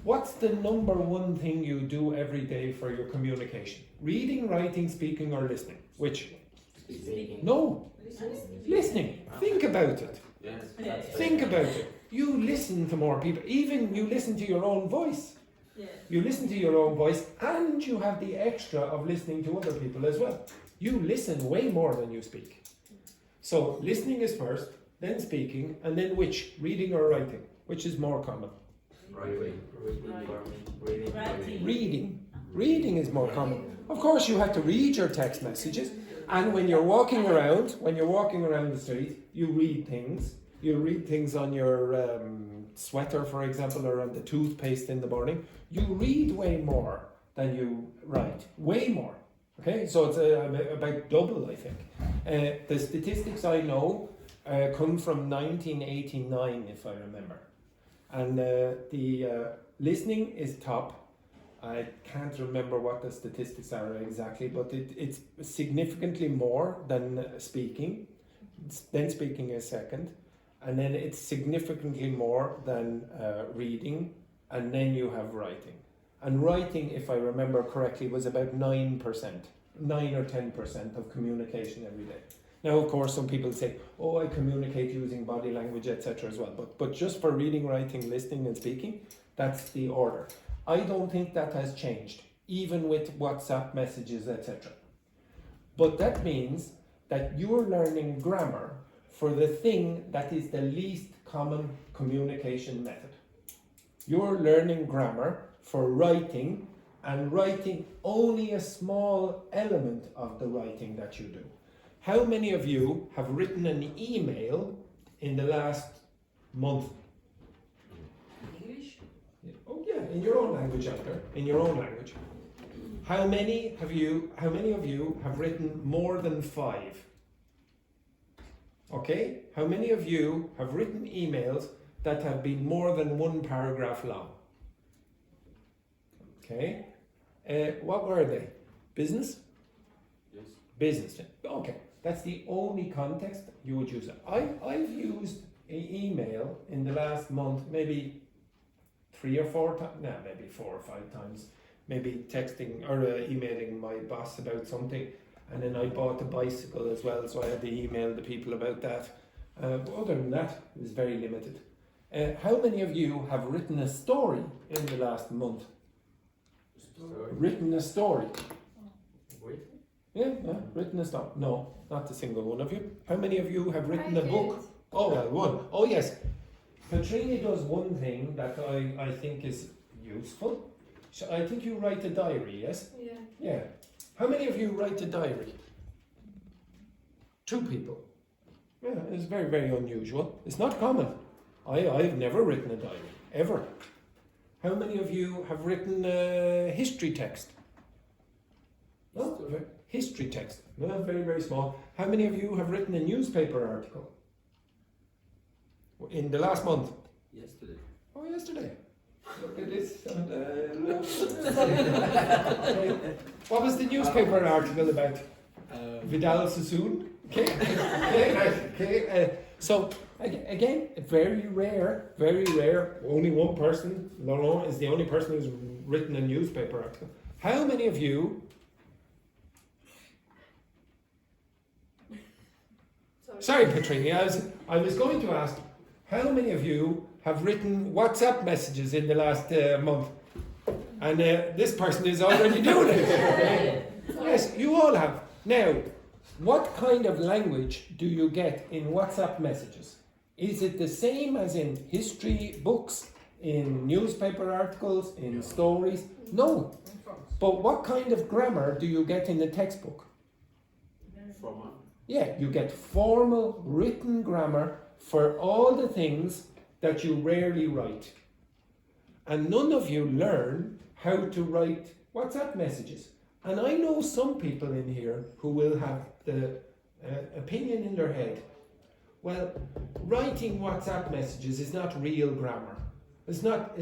What's the number one thing you do every day for your communication? Reading, writing, speaking, or listening? Which? Speaking. No. Listening. Think about it. Yes. Think about it. You listen to more people. Even you listen to your own voice. Yeah. You listen to your own voice, and you have the extra of listening to other people as well. You listen way more than you speak. So listening is first, then speaking, and then which? Reading or writing? Which is more common? Writing. Writing. Reading. Reading is more common. Of course, you have to read your text messages, and when you're walking around the street, you read things. You read things on your sweater, for example, or on the toothpaste in the morning. You read way more than you write. Way more. Okay, so it's about double, I think. The statistics I know come from 1989, if I remember. And the listening is top. I can't remember what the statistics are exactly, but it's significantly more than speaking. Then speaking is second. And then it's significantly more than reading. And then you have writing. And writing, if I remember correctly, was about 9%, 9 or 10% of communication every day. Now, of course, some people say, oh, I communicate using body language, etc. as well. But just for reading, writing, listening, and speaking, that's the order. I don't think that has changed, even with WhatsApp messages, etc. But that means that you're learning grammar for the thing that is the least common communication method. You're learning grammar for writing, and writing only a small element of the writing that you do. How many of you have written an email in the last month? English. Oh yeah, in your own language, Edgar. In your own language. How many of you have written more than 5? Okay? How many of you have written emails that have been more than 1 paragraph long? Okay? What were they? Business? Yes. Business. Okay. That's the only context you would use it. I've used an email in the last month, maybe 3 or 4 times, no, maybe 4 or 5 times, maybe texting or emailing my boss about something, and then I bought a bicycle as well, so I had to email the people about that. Other than that, it was very limited. How many of you have written a story in the last month? Written a story? Yeah, written a story. No, not a single one of you. How many of you have written a book? Oh, well, one. Oh, yes. Katrina does one thing that I think is useful. So I think you write a diary, yes? Yeah. Yeah. How many of you write a diary? 2 people. Yeah, it's very, very unusual. It's not common. I've never written a diary, ever. How many of you have written a history text? No, history text. No, very, very small. How many of you have written a newspaper article? In the last month? Yesterday. Oh, yesterday. Look at this. What was the newspaper article about? Vidal Sassoon? Okay. So, again, very rare, only one person, Laurent, is the only person who's written a newspaper article. How many of you... Sorry, Katrina, I was going to ask, how many of you have written WhatsApp messages in the last month? And this person is already doing it. Yes, you all have. Now, what kind of language do you get in WhatsApp messages? Is it the same as in history books, in newspaper articles, in stories? No. But what kind of grammar do you get in the textbook? Formal. Yeah, you get formal written grammar for all the things that you rarely write. And none of you learn how to write WhatsApp messages. And I know some people in here who will have the opinion in their head, well, writing WhatsApp messages is not real grammar. It's not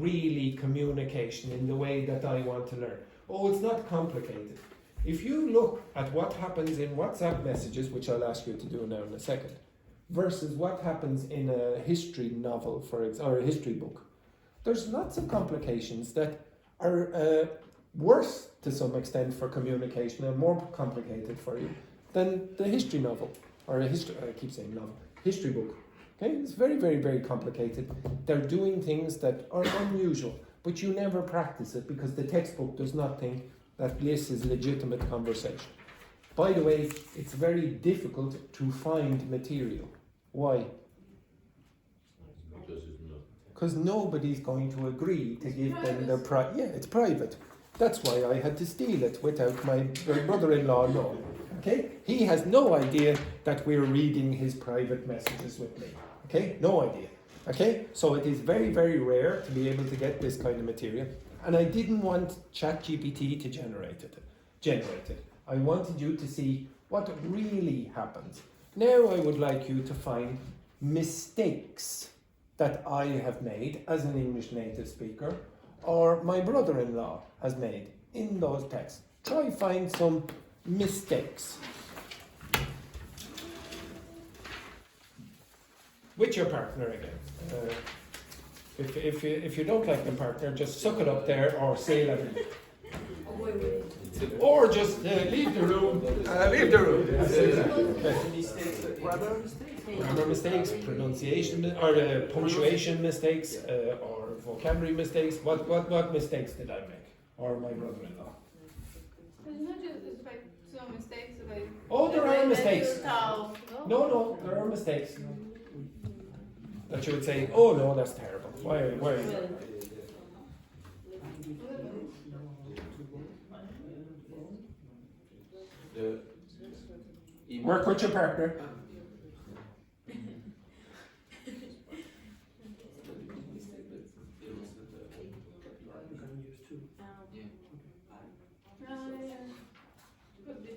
really communication in the way that I want to learn. Oh, it's not complicated. If you look at what happens in WhatsApp messages, which I'll ask you to do now in a second, versus what happens in a history novel, for example, or a history book, there's lots of complications that are worse to some extent for communication and more complicated for you than the history novel, or a history, I keep saying novel, history book. Okay, it's very, very, very complicated. They're doing things that are unusual, but you never practice it because the textbook does not think that this is legitimate conversation. By the way, it's very difficult to find material. Why? Because nobody's going to agree to give them their it's private. That's why I had to steal it without my brother-in-law knowing. Okay? He has no idea that we're reading his private messages with me. Okay? No idea. Okay? So it is very, very rare to be able to get this kind of material. And I didn't want ChatGPT to generate it. I wanted you to see what really happens. Now I would like you to find mistakes that I have made as an English native speaker, or my brother-in-law has made in those texts. Try find some mistakes. With your partner again. If you don't like your partner, just suck it up there or say everything. Or just leave the room. Leave the room. Grammar mistakes, pronunciation, or punctuation mistakes, or vocabulary mistakes. What mistakes did I make? Or my brother-in-law? It's not just it's like some mistakes like. Oh, there are mistakes. No, No, there are mistakes. That you would say, oh no, that's terrible. Why is that? Work with your partner. could be.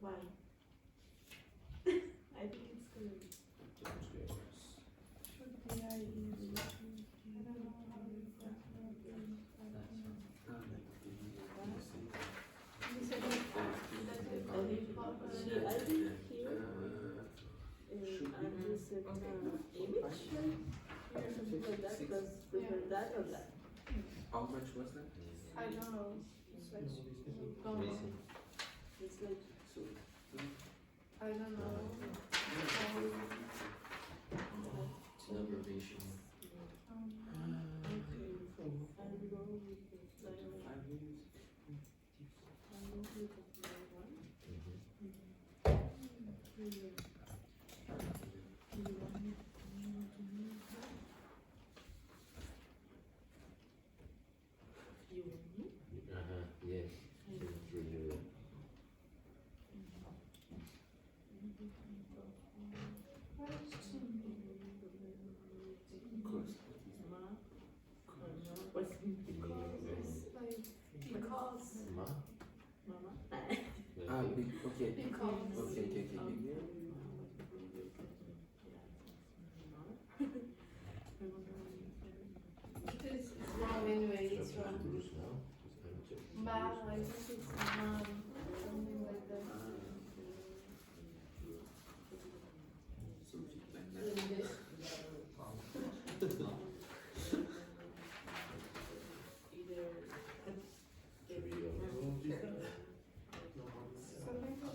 Why? I think it's good. See, I think here, and this image, or something like that, because prefer that or that. How much was that? I don't know. It's like, don't know. It's like, I don't know. It's an abbreviation. Yes. what's It's like because. Mama? Okay. Because. Okay. It's wrong anyway, it's wrong. But I think it's something like that. Something is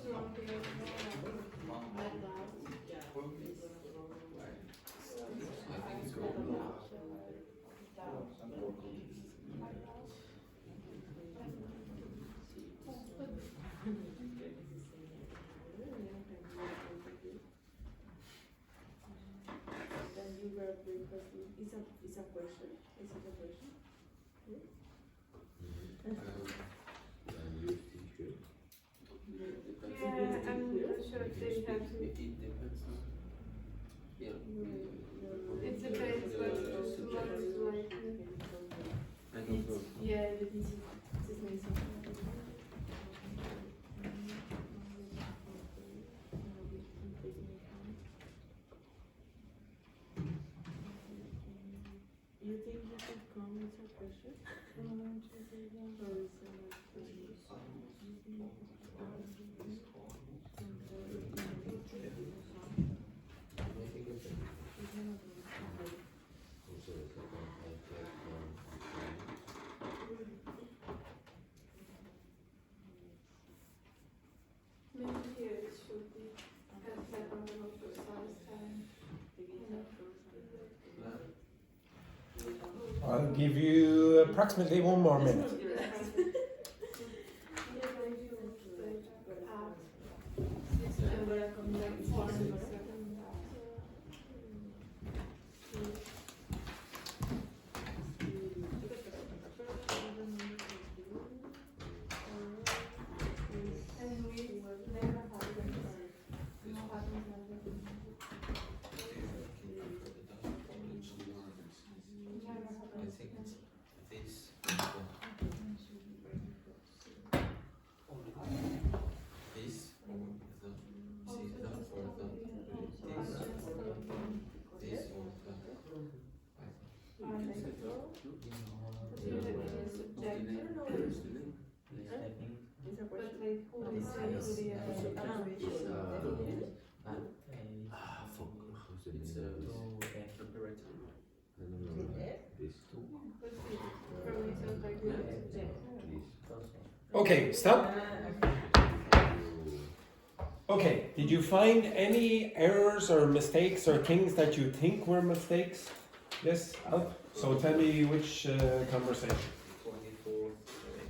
wrong here. breakfast meal? It's a question. Is it a question? Yeah, I'm not sure if they have to. It depends on. Yeah. It depends, but most like. I don't know. Yeah, it is. It's amazing. You think you could come with a question? Or is it Maybe here it should be at second level for size time. I'll give you approximately 1 more minute. Okay, stop. Okay, did you find any errors or mistakes or things that you think were mistakes? Yes, Alp? So tell me which conversation. 24th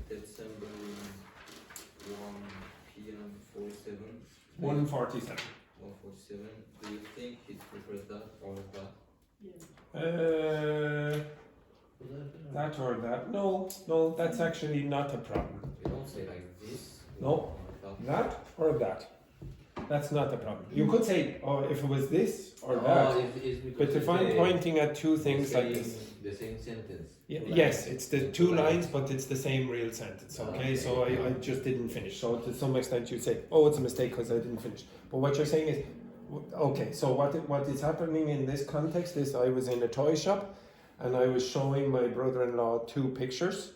December, 1 p.m. 47. 147. 147. Do you think it prefers that or that? That or that? No, that's actually not a problem. You don't say like this. No, that or that. That's not the problem. You could say, oh, if it was this or that. But if I'm pointing at two things like this. The same sentence. Yeah, yes, it's the two lines, but it's the same real sentence, okay? So I just didn't finish. So to some extent you'd say, oh, it's a mistake because I didn't finish. But what you're saying is, okay, so what is happening in this context is I was in a toy shop and I was showing my brother-in-law 2 pictures.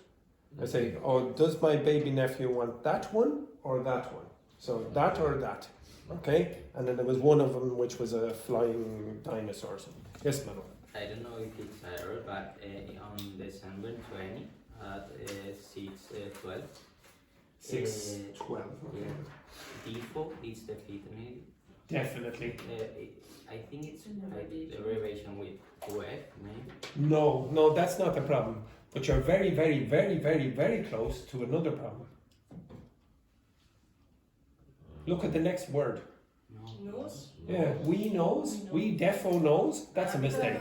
I say, oh, does my baby nephew want that one or that one? So that or that, okay? And then there was one of them which was a flying dinosaur. Yes, Manuel. I don't know if it's an error, but on December 20 at 6:12. 6:12. Yeah. Default is definitely. Definitely. I think it's like the abbreviation with OF, maybe. No, that's not the problem. But you're very, very, very, very, very close to another problem. Look at the next word. Knows? Yeah, we knows. We defo knows. That's a mistake.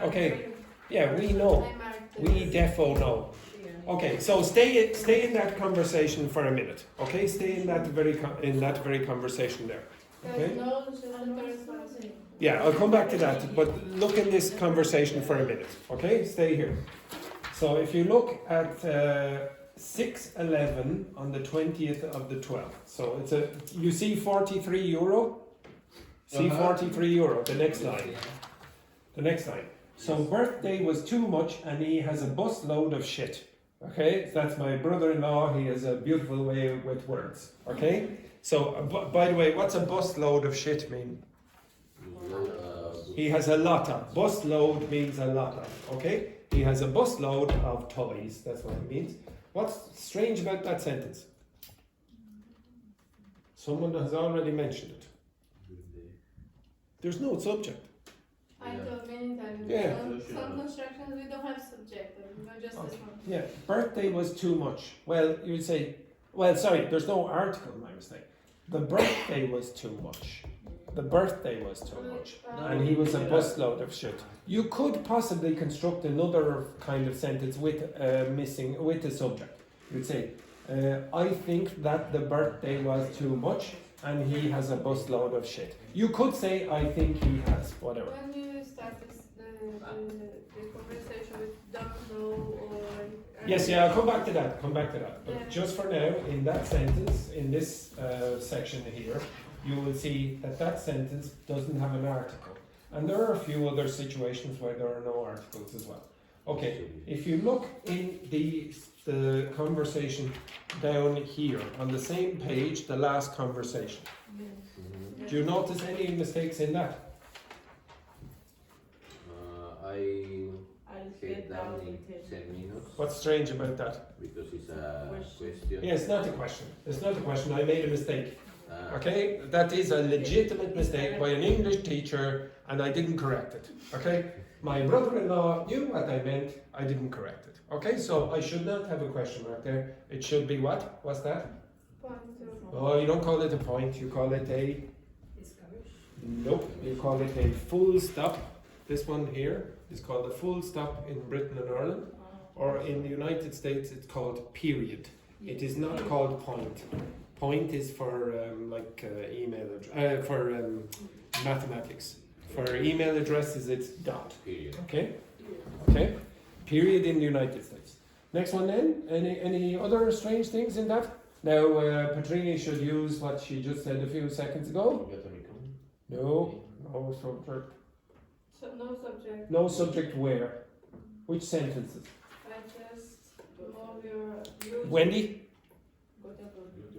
Okay. Yeah, we know. We defo know. Okay, so stay in that conversation for a minute. Okay, stay in that very conversation there. Okay. Yeah, I'll come back to that. But look in this conversation for a minute. Okay, stay here. So if you look at 6:11 on the 20th of the 12th. So you see €43. See €43. The next line. The next line. So birthday was too much and he has a busload of shit. Okay, that's my brother-in-law. He has a beautiful way with words. Okay, so by the way, what's a busload of shit mean? He has a lot of. Busload means a lot of. Okay, he has a busload of toys. That's what it means. What's strange about that sentence? Someone has already mentioned it. There's no subject. I told many times. Yeah. Some constructions we don't have subject, not just this one. Yeah, birthday was too much. Well, you'd say, well, sorry, there's no article, my mistake. The birthday was too much. The birthday was too much. And he was a busload of shit. You could possibly construct another kind of sentence with with a subject. You'd say, I think that the birthday was too much and he has a busload of shit. You could say, I think he has, whatever. When you start the conversation with don't know or... Yes, yeah, I'll come back to that, But just for now, in that sentence, in this section here, you will see that that sentence doesn't have an article. And there are a few other situations where there are no articles as well. Okay, if you look in the conversation down here, on the same page, the last conversation. Do you notice any mistakes in that? I I'll get get down down in with it. 10 minutes What's strange about that? because it's a Question. question. Yeah, it's not a question. It's not a question. I made a mistake. Ah, Okay, that is a legitimate mistake by an English teacher, and I didn't correct it. Okay, my brother-in-law knew what I meant. I didn't correct it. Okay, so I should not have a question mark there. It should be what? What's that? Oh, you don't call it a point. You call it a. Nope. You call it a full stop. This one here is called a full stop in Britain and Ireland, or in the United States it's called period. It is not called point. Point is for mathematics. For email addresses, it's dot. period. Okay. Okay. Period in the United States. Next one then. Any other strange things in that? Now, Petrini should use what she just said a few seconds ago. No subject. So no subject. No subject where? Which sentences? I just move your... Wendy?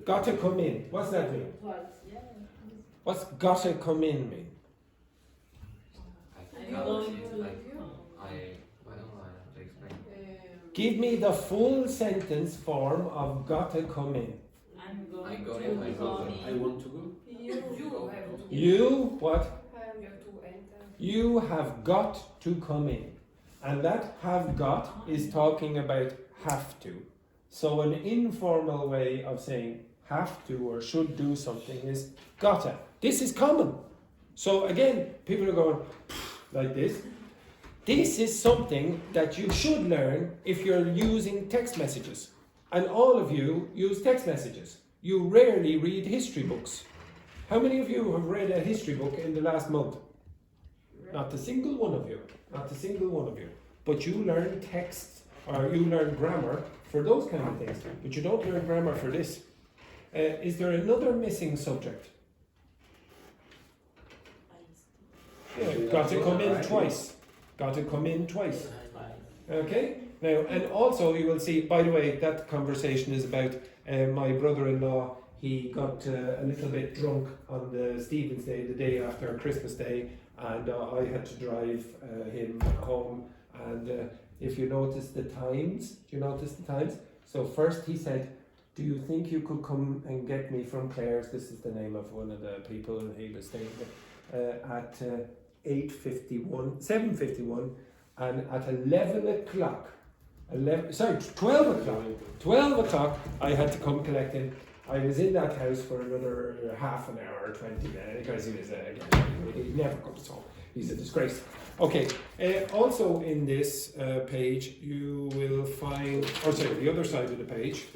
Gotta come in. What's that mean? Twice, yeah. What's gotta come in mean? I I'm can't going see, to- like, why don't I have to explain? Give me the full sentence form of gotta come in. I'm going I go to in, I go come in. I want to go. You have to You, what? enter. You have got to come in. And that have got is talking about have to. So an informal way of saying have to or should do something is gotta. This is common. So again, people are going like this. This is something that you should learn if you're using text messages. And all of you use text messages. You rarely read history books. How many of you have read a history book in the last month? Not a single one of you. Not a single one of you. But you learn text or you learn grammar for those kind of things. But you don't learn grammar for this. Is there another missing subject? Yeah, got to come in twice. Got to come in twice. Okay? Now, and also you will see, by the way, that conversation is about my brother-in-law. He got a little bit drunk on the Stephen's Day, the day after Christmas Day, and I had to drive him home. And if you notice the times, do you notice the times? So first he said, do you think you could come and get me from Claire's? This is the name of one of the people he was staying with. At 7:51, and at 11 o'clock, 12 o'clock, I had to come collect him. I was in that house for another half an hour or 20 minutes because he was he never comes home. He's a disgrace. Okay, also in this page you will find, the other side of the page.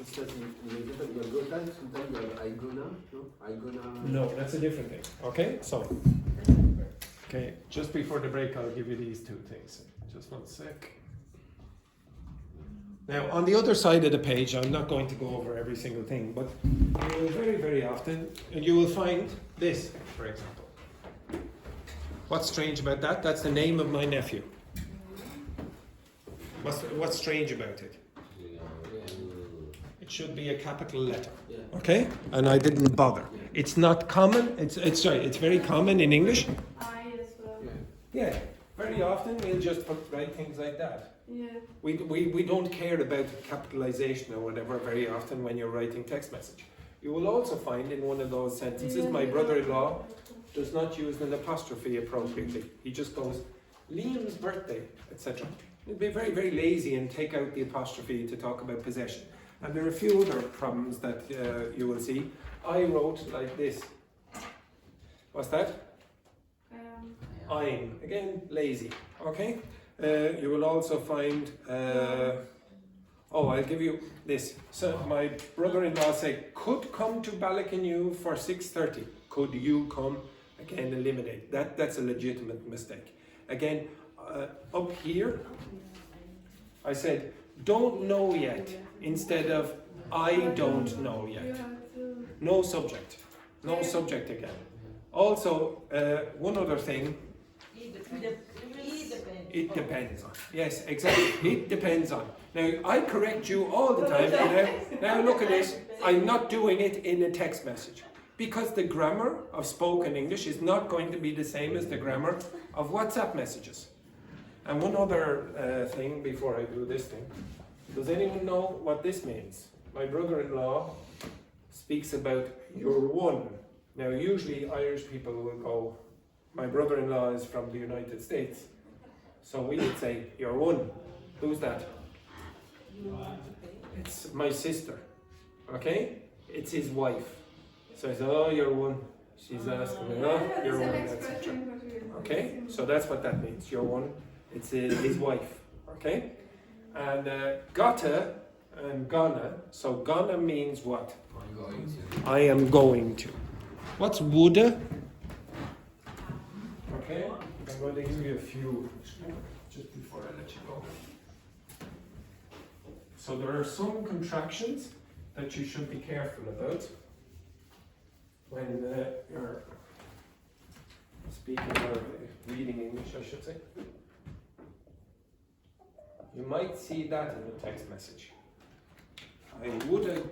No, that's a different thing. Okay, so. Okay, just before the break I'll give you these two things. Just one sec. Now, on the other side of the page, I'm not going to go over every single thing, but you will very, very often, you will find this, for example. What's strange about that? That's the name of my nephew. What's strange about it? It should be a capital letter. Okay? And I didn't bother. It's not common. It's very common in English. I as well. Yeah. Very often we'll just write things like that. Yeah. We don't care about capitalization or whatever very often when you're writing text message. You will also find in one of those sentences, my brother-in-law does not use an apostrophe appropriately. He just goes, Liam's birthday, etc. He'll be very, very lazy and take out the apostrophe to talk about possession. And there are a few other problems that you will see. I wrote like this. What's that? I'm. Again, lazy. Okay? You will also find, I'll give you this. So my brother-in-law said, could come to Ballycanoe for 6:30. Could you come? Again, eliminate. That's a legitimate mistake. Again, up here, I said, don't know yet, instead of I don't know yet. No subject. No subject again. Also, one other thing, it depends on. Yes, exactly. It depends on. Now, I correct you all the time. Now look at this. I'm not doing it in a text message. Because the grammar of spoken English is not going to be the same as the grammar of WhatsApp messages. And one other thing before I do this thing. Does anyone know what this means? My brother-in-law speaks about you're one. Now, usually Irish people will go, my brother-in-law is from the United States. So we would say, you're one. Who's that? It's my sister. Okay? It's his wife. So I said, oh, you're one. She's asking me, oh, you're one, etc. Okay? So that's what that means. You're one. It's his wife. Okay? And gotta and gonna. So gonna means what? I'm going to. I am going to. What's woulda? Okay? I'm going to give you a few just before I let you go. So there are some contractions that you should be careful about when you're speaking or reading English, I should say. You might see that in the text message. I would have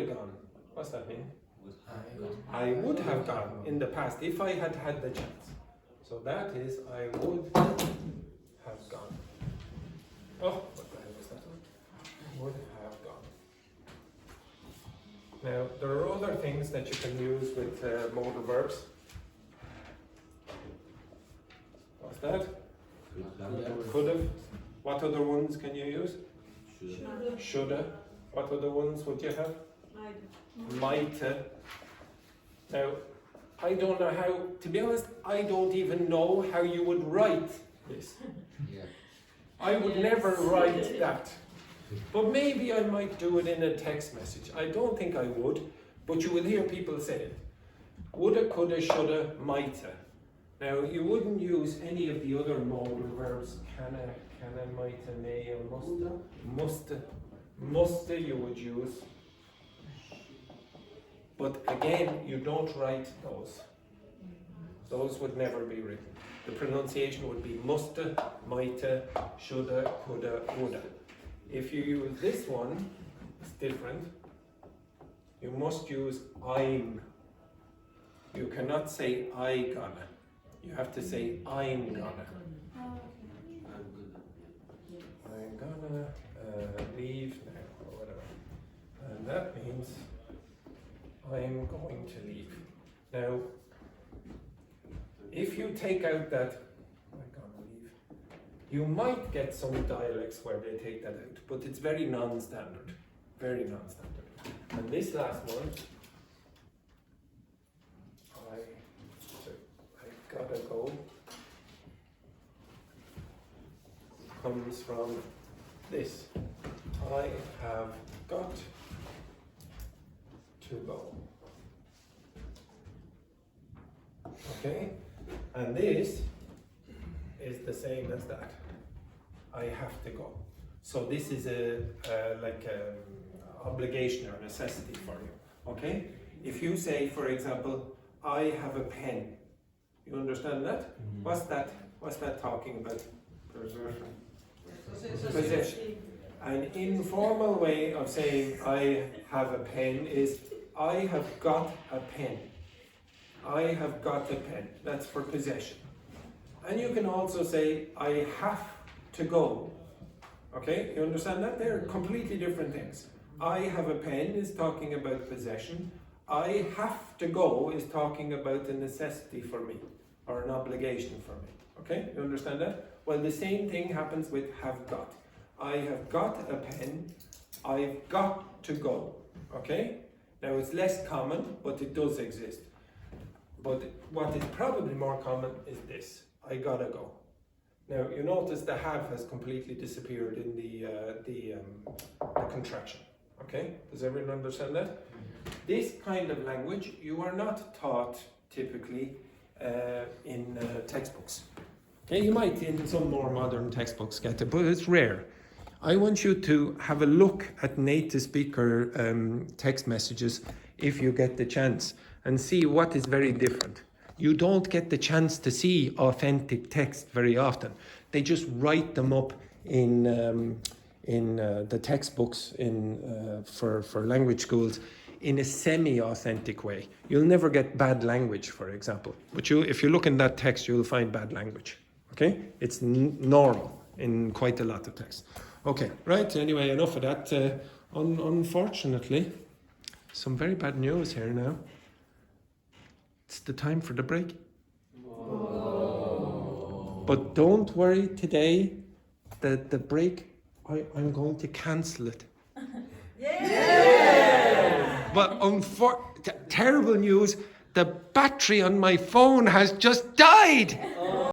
gone. What's that mean? I would have gone in the past if I had had the chance. So that is I would have gone. Oh, what the hell was that one? Would have gone. Now there are other things that you can use with modal verbs. What's that? Could have. What other ones can you use? Shoulda. What other ones would you have? Might. Now, I don't know how, to be honest, I don't even know how you would write this. Yeah. I would never write that. But maybe I might do it in a text message. I don't think I would, but you will hear people say it. Woulda, coulda, shoulda, mighta. Now, you wouldn't use any of the other modal verbs, canna, mighta, may, or musta. Musta you would use. But again, you don't write those. Those would never be written. The pronunciation would be musta, mighta, shoulda, coulda, woulda. If you use this one, it's different. You must use I'm. You cannot say I gonna. You have to say I'm gonna. I'm gonna leave now, or whatever. And that means I'm going to leave. Now, if you take out that I'm gonna leave, you might get some dialects where they take that out, but it's very non-standard. Very non-standard. And this last one, I gotta go, comes from this. I have got to go. Okay? And this is the same as that. I have to go. So this is a obligation or necessity for you. Okay? If you say, for example, I have a pen. You understand that? Mm-hmm. What's that talking about? Possession. An informal way of saying I have a pen is I have got a pen. I have got a pen. That's for possession. And you can also say I have to go. Okay, you understand that? They're completely different things. I have a pen is talking about possession. I have to go is talking about a necessity for me or an obligation for me. Okay, you understand that? Well, the same thing happens with have got. I have got a pen. I've got to go. Okay? Now it's less common, but it does exist. But what is probably more common is this: I gotta go. Now you notice the have has completely disappeared in the contraction. Okay, does everyone understand that? This kind of language you are not taught typically in textbooks. Okay, you might in some more modern textbooks get it, but it's rare. I want you to have a look at native speaker text messages if you get the chance and see what is very different. You don't get the chance to see authentic text very often. They just write them up in the textbooks for language schools in a semi-authentic way. You'll never get bad language, for example. But if you look in that text, you'll find bad language. Okay? It's normal in quite a lot of text. Okay, right. Anyway, enough of that. Unfortunately, some very bad news here now. It's the time for the break. Whoa. But don't worry today. The break, I'm going to cancel it. Yeah! But terrible news, the battery on my phone has just died.